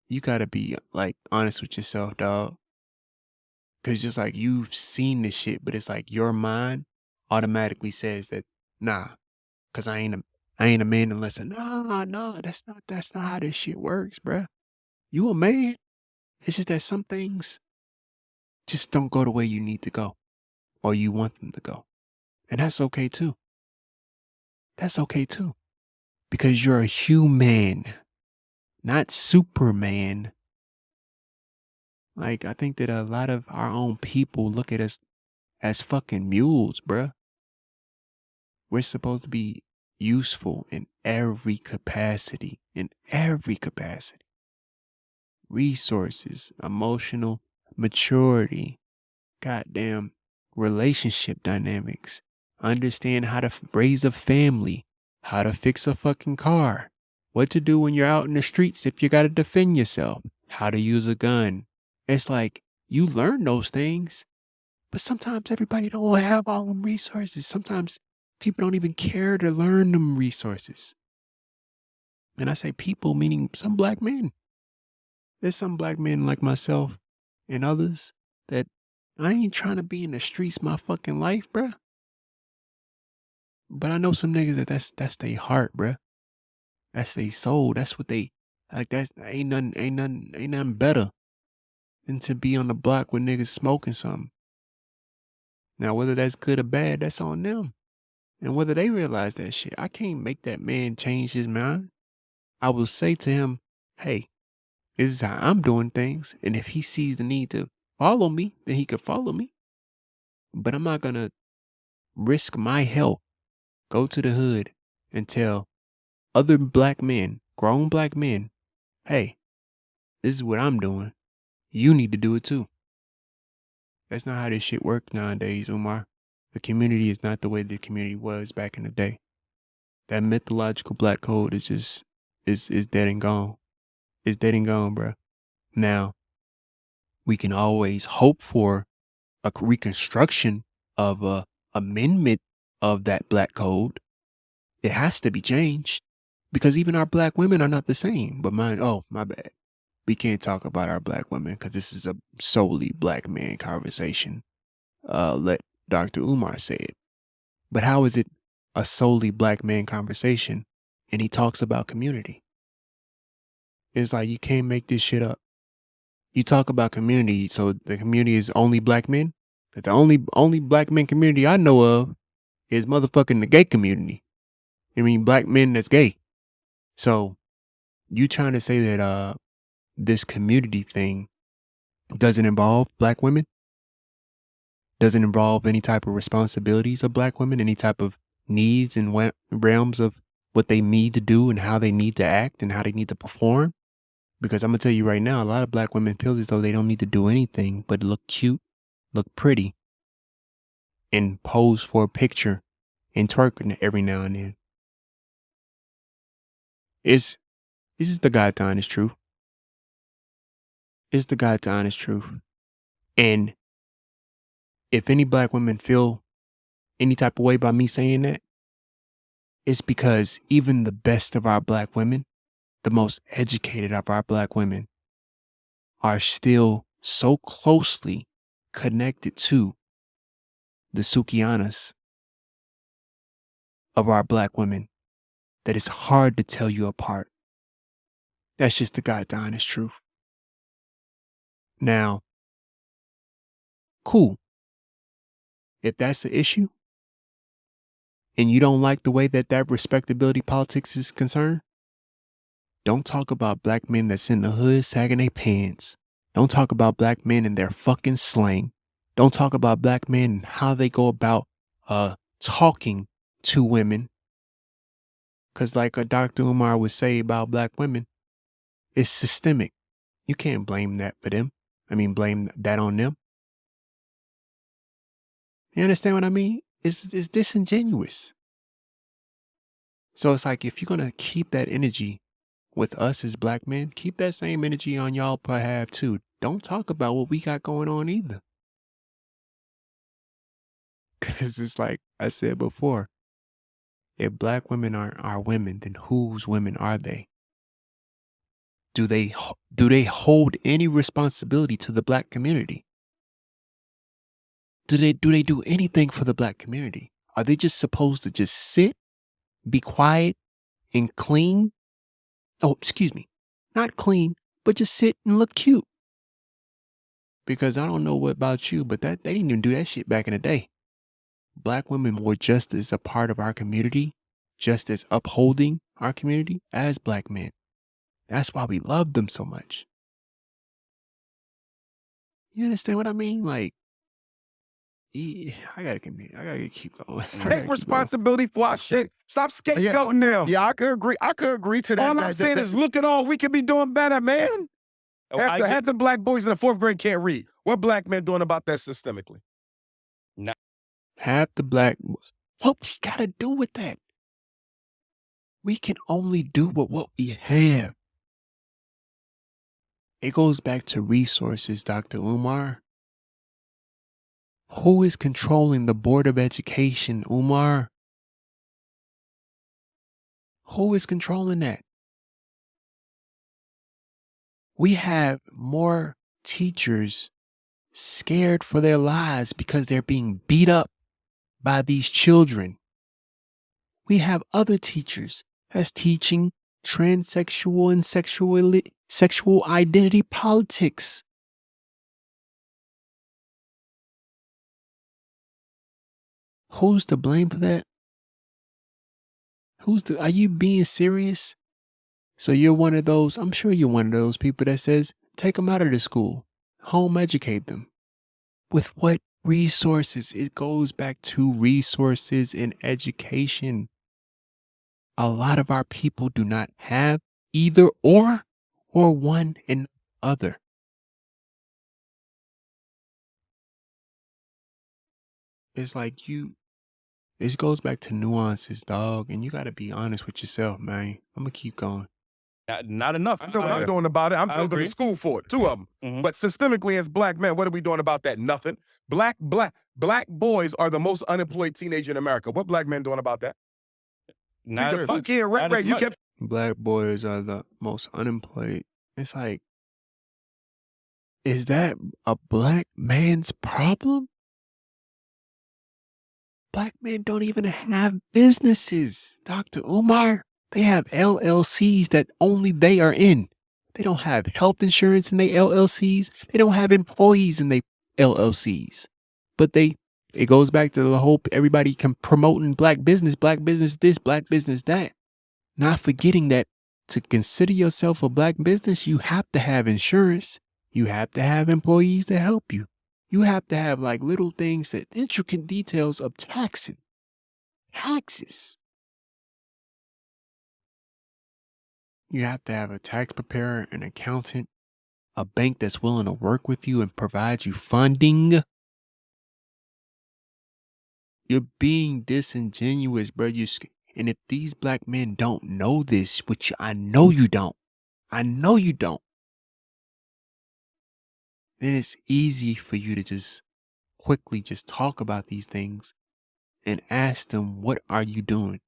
you gotta be like honest with yourself, dog. Cause just like you've seen this shit, but it's like your mind automatically says that, nah, cause I ain't a man unless no, that's not how this shit works, bruh. You a man. It's just that some things just don't go the way you need to go or you want them to go. And that's okay too. That's okay too. Because you're a human, not Superman. Like, I think that a lot of our own people look at us as fucking mules, bruh. We're supposed to be useful in every capacity, Resources, emotional maturity, goddamn relationship dynamics, understand how to raise a family, how to fix a fucking car, what to do when you're out in the streets if you gotta defend yourself, how to use a gun. It's like you learn those things, but sometimes everybody don't have all them resources. Sometimes people don't even care to learn them resources. And I say people, meaning some black men. There's some black men like myself and others that I ain't trying to be in the streets my fucking life, bruh. But I know some niggas that's their heart, bruh. That's their soul. That's what they like. That's ain't nothing better than to be on the block with niggas smoking something. Now, whether that's good or bad, that's on them. And whether they realize that shit, I can't make that man change his mind. I will say to him, hey, this is how I'm doing things. And if he sees the need to follow me, then he could follow me. But I'm not going to risk my health, go to the hood and tell other black men, grown black men, hey, this is what I'm doing. You need to do it too. That's not how this shit works nowadays, Umar. The community is not the way the community was back in the day. That mythological black code is just, is dead and gone. It's dead and gone, bro. Now, we can always hope for a reconstruction of a amendment of that black code. It has to be changed because even our black women are not the same. But my bad. We can't talk about our black women because this is a solely black man conversation. Let Dr. Umar say it. But how is it a solely black man conversation and he talks about community? It's like you can't make this shit up. You talk about community, so the community is only black men? But the only black men community I know of is motherfucking the gay community. I mean, black men that's gay. So you trying to say that this community thing doesn't involve black women? Doesn't involve any type of responsibilities of black women, any type of needs and realms of what they need to do and how they need to act and how they need to perform? Because I'm going to tell you right now, a lot of black women feel as though they don't need to do anything but look cute, look pretty, and pose for a picture and twerk every now and then. This is the God to honest truth. It's the God to honest truth. And if any black women feel any type of way by me saying that, it's because even the best of our black women, the most educated of our black women, are still so closely connected to the Sukianas of our black women that it's hard to tell you apart. That's just the goddamn honest truth. Now, cool. If that's the issue, and you don't like the way that respectability politics is concerned, don't talk about black men that's in the hood sagging their pants. Don't talk about black men and their fucking slang. Don't talk about black men and how they go about talking to women. Because like Dr. Umar would say about black women, it's systemic. You can't blame that for them. Blame that on them. You understand what I mean? It's disingenuous. So it's like, if you're going to keep that energy with us as black men, keep that same energy on y'all behalf too. Don't talk about what we got going on either. Because it's like I said before, if black women aren't our women, then whose women are they? Do they hold any responsibility to the black community? Do they do anything for the black community? Are they just supposed to just sit, be quiet, and clean? Oh, excuse me. Not clean, but just sit and look cute. Because I don't know what about you, but they didn't even do that shit back in the day. Black women were just as a part of our community, just as upholding our community as black men. That's why we love them so much. You understand what I mean? Like, I gotta keep going. Take responsibility for our shit. Stop scapegoating them. Yeah, I could agree to that. All I'm saying is, look at all we could be doing better, man. Half the black boys in the 4th grade can't read. What black men doing about that systemically? Half the black. What we gotta do with that? We can only do what we have. It goes back to resources, Dr. Umar. Who is controlling the Board of Education, Umar? Who is controlling that? We have more teachers scared for their lives because they're being beat up by these children. We have other teachers that's teaching transsexual and sexual identity politics. Who's to blame for that? Are you being serious? So you're one of those, I'm sure you're one of those people that says, take them out of the school, home educate them. With what resources? It goes back to resources in education. A lot of our people do not have either or one and other. It's like this goes back to nuances, dog, and you got to be honest with yourself, man. I'm going to keep going. Not enough. I know what I'm doing about it. I'm building agree. a school for it, 2 of them. Mhm. But systemically, as black men, what are we doing about that? Nothing. Black boys are the most unemployed teenager in America. What black men doing about that? Not The as funky and rap not as rate. You much. kept Black boys are the most unemployed. It's like, is that a black man's problem? Black men don't even have businesses, Dr. Umar. They have LLCs that only they are in. They don't have health insurance in their LLCs. They don't have employees in their LLCs. But it goes back to the whole, everybody promoting black business this, black business that. Not forgetting that to consider yourself a black business, you have to have insurance. You have to have employees to help you. You have to have like little things, that intricate details of taxes. You have to have a tax preparer, an accountant, a bank that's willing to work with you and provide you funding. You're being disingenuous, bro. And if these black men don't know this, which I know you don't, then it's easy for you to just quickly just talk about these things and ask them, what are you doing?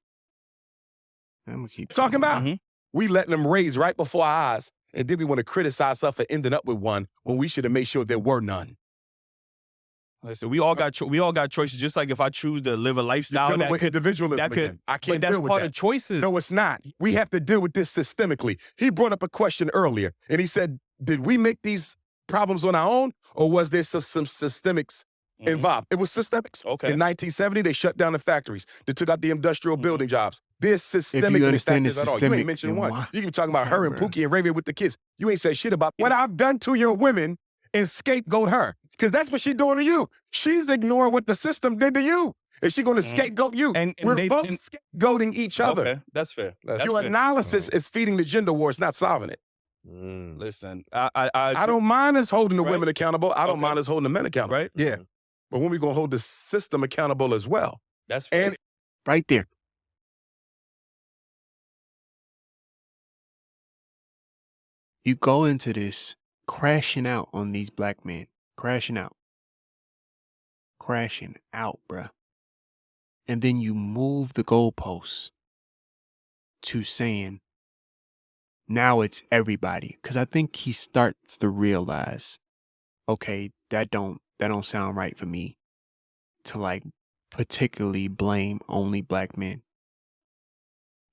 I'm gonna keep talking about. Mhm. We letting them raise right before our eyes, and then we want to criticize us for ending up with one when we should have made sure there were none. Listen, we all got choices. Just like if I choose to live a You're lifestyle dealing that with could, individualism that could, again. I but can't that's deal with part that. of choices. No, it's not. We have to deal with this systemically. He brought up a question earlier, and he said, did we make these problems on our own, or was there some systemics involved? It was systemics. Okay. In 1970, they shut down the factories. They took out the industrial building jobs. There's systemic understand the factors at all. You systemic, ain't mentioned then one. why- You keep talking It's about her like, and bruh. Pookie and Ravia with the kids. You ain't said shit about what I've done to your women and scapegoat her. Because that's what she's doing to you. She's ignoring what the system did to you. Is she going to scapegoat you? And We're they- both and- scapegoating each other. Okay, that's fair. That's Your fair. analysis is feeding the gender war. It's not solving it. Listen, I don't mind us holding the Right. women accountable. I don't Okay. mind us holding the men accountable. Right. Yeah. But when we going to hold the system accountable as well? That's fair. And Right there. You go into this crashing out on these black men. Crashing out, bruh. And then you move the goalposts to saying, now it's everybody. Because I think he starts to realize, okay, that don't sound right for me to like particularly blame only black men.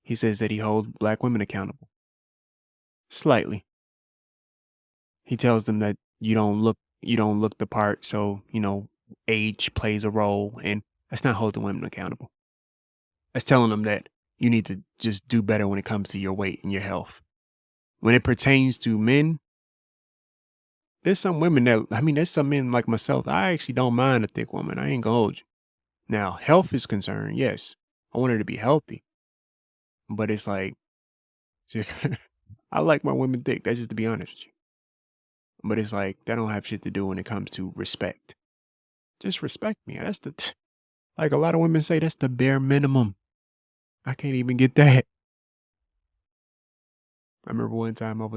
He says that he holds black women accountable. Slightly. He tells them that you don't look the part, so, age plays a role, and that's not holding women accountable. That's telling them that you need to just do better when it comes to your weight and your health. When it pertains to men, there's some women there's some men like myself, I actually don't mind a thick woman. I ain't gonna hold you. Now, health is concerned, yes. I want her to be healthy. But it's like, I like my women thick, that's just to be honest with you. But it's like, that don't have shit to do when it comes to respect. Just respect me. That's like a lot of women say, that's the bare minimum. I can't even get that. I remember one time I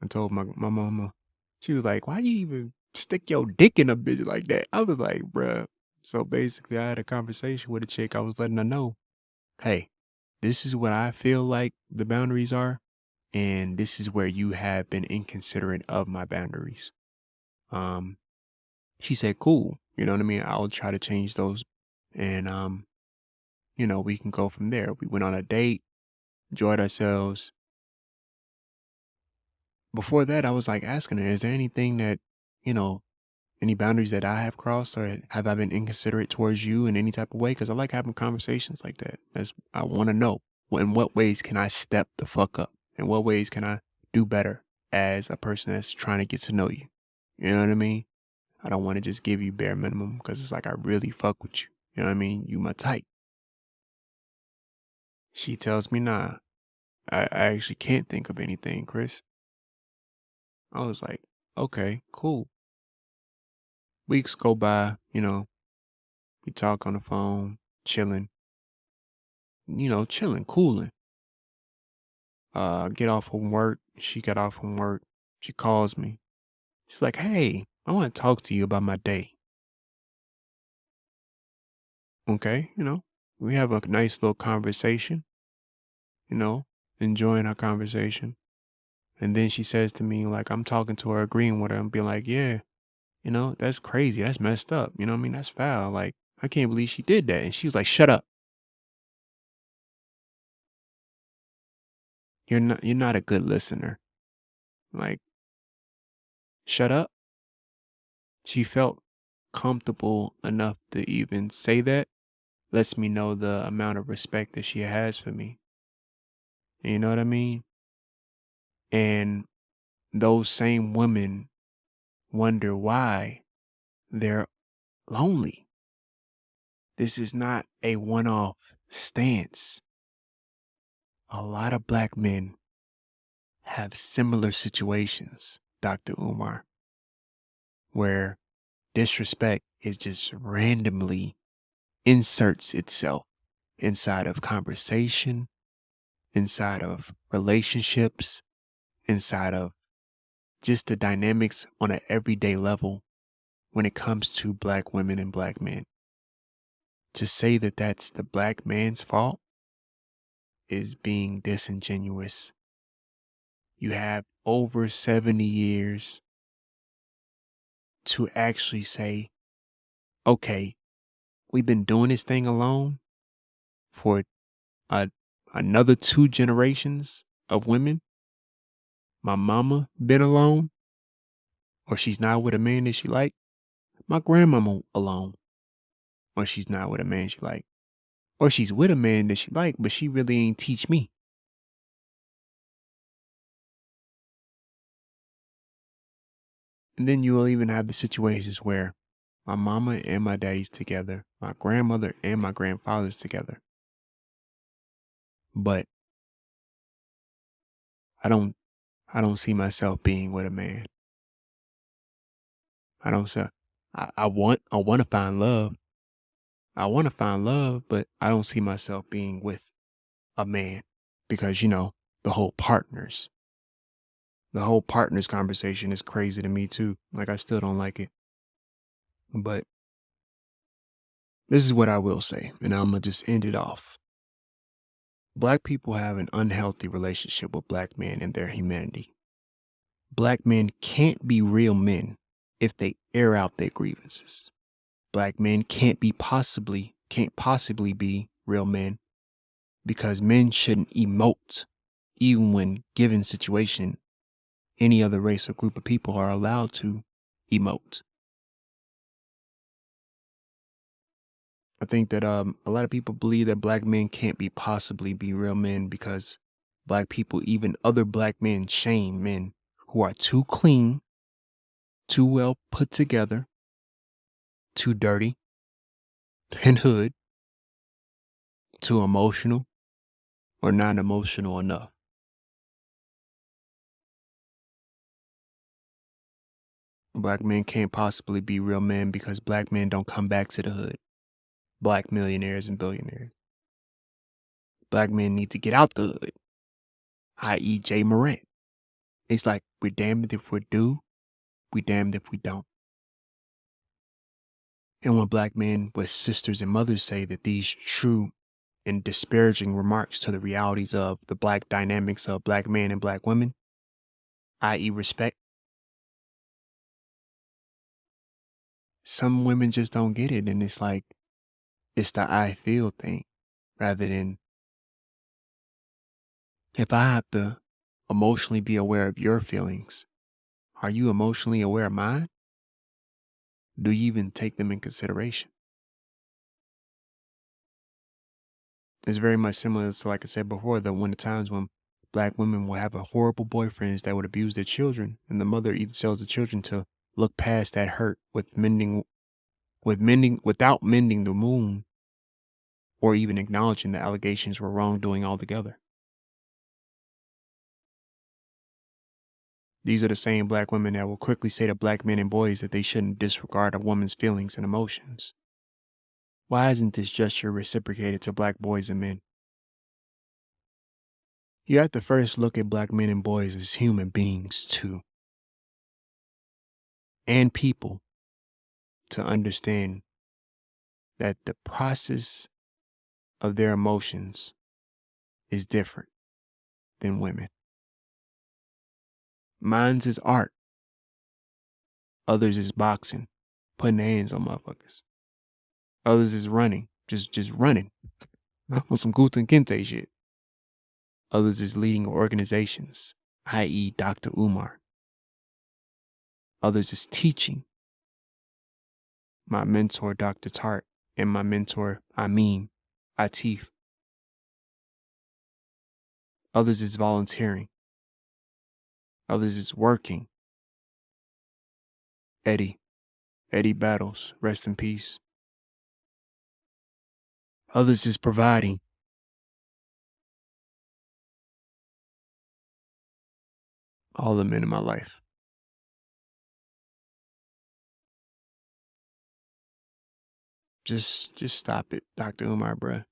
told my mama, she was like, why you even stick your dick in a bitch like that? I was like, bruh. So basically I had a conversation with a chick. I was letting her know, hey, this is what I feel like the boundaries are. And this is where you have been inconsiderate of my boundaries. She said, cool. You know what I mean? I'll try to change those. And, we can go from there. We went on a date, enjoyed ourselves. Before that, I was like asking her, is there anything that, any boundaries that I have crossed, or have I been inconsiderate towards you in any type of way? Because I like having conversations like that. I want to know, in what ways can I step the fuck up? In what ways can I do better as a person that's trying to get to know you? You know what I mean? I don't want to just give you bare minimum because it's like I really fuck with you. You know what I mean? You my type. She tells me, nah, I actually can't think of anything, Chris. I was like, okay, cool. Weeks go by, we talk on the phone, chilling, cooling. Get off from work. She got off from work. She calls me. She's like, hey, I want to talk to you about my day. Okay, we have a nice little conversation, enjoying our conversation. And then she says to me, like, I'm talking to her, agreeing with her, and be like, yeah, that's crazy. That's messed up. You know what I mean? That's foul. Like, I can't believe she did that. And she was like, shut up. You're not a good listener. Like, shut up. She felt comfortable enough to even say that. Lets me know the amount of respect that she has for me. You know what I mean? And those same women wonder why they're lonely. This is not a one-off stance. A lot of black men have similar situations, Dr. Umar, where disrespect is just randomly inserts itself inside of conversation, inside of relationships, inside of just the dynamics on an everyday level when it comes to black women and black men. To say that that's the black man's fault is being disingenuous. You have over 70 years to actually say, okay, we've been doing this thing alone for a, another 2 generations of women. My mama been alone, or she's not with a man that she like. My grandmama alone, or she's not with a man she like. Or she's with a man that she like, but she really ain't teach me. And then you will even have the situations where my mama and my daddy's together, my grandmother and my grandfather's together. But I don't see myself being with a man. I don't say I want to find love. I want to find love, but I don't see myself being with a man because the whole partners. The whole partners conversation is crazy to me too. Like I still don't like it. But this is what I will say, and I'm going to just end it off. Black people have an unhealthy relationship with black men and their humanity. Black men can't be real men if they air out their grievances. Black men can't possibly be real men because men shouldn't emote even when given situation. Any other race or group of people are allowed to emote. I think that a lot of people believe that black men can't possibly be real men because black people, even other black men, shame men who are too clean, too well put together, too dirty, and hood, too emotional, or not emotional enough. Black men can't possibly be real men because black men don't come back to the hood. Black millionaires and billionaires. Black men need to get out the hood, i.e. Jay Morant. It's like we're damned if we do, we damned if we don't. And when black men with sisters and mothers say that these true and disparaging remarks to the realities of the black dynamics of black men and black women, i.e. respect, some women just don't get it. And it's like, it's the I feel thing rather than if I have to emotionally be aware of your feelings, are you emotionally aware of mine? Do you even take them in consideration? It's very much similar to, like I said before, the times when black women will have a horrible boyfriends that would abuse their children, and the mother either tells the children to look past that hurt without mending the wound, or even acknowledging the allegations were wrongdoing altogether. These are the same black women that will quickly say to black men and boys that they shouldn't disregard a woman's feelings and emotions. Why isn't this gesture reciprocated to black boys and men? You have to first look at black men and boys as human beings too, and people, to understand that the process of their emotions is different than women. Mine's is art. Others is boxing, putting hands on motherfuckers. Others is running, just running on some Guten Kinte shit. Others is leading organizations, i.e. Dr. Umar. Others is teaching. My mentor, Dr. Tart, and my mentor, Atif. Others is volunteering. Others is working. Eddie Battles, rest in peace. Others is providing. All the men in my life. Just stop it, Dr. Umar, bruh.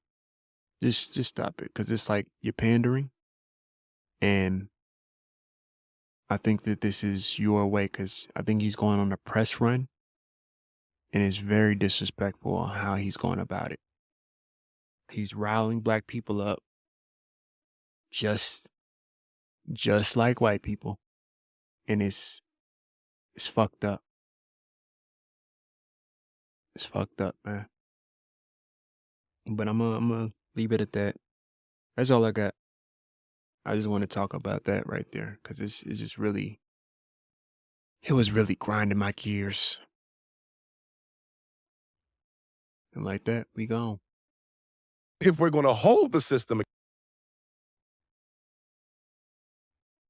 Just stop it, because it's like you're pandering, and I think that this is your way, because I think he's going on a press run, and it's very disrespectful on how he's going about it. He's riling black people up, just like white people, and it's fucked up. It's fucked up, man. But I'm gonna leave it at that. That's all I got. I just want to talk about that right there because it's just really, it was really grinding my gears. And like that, we gone. If we're going to hold the system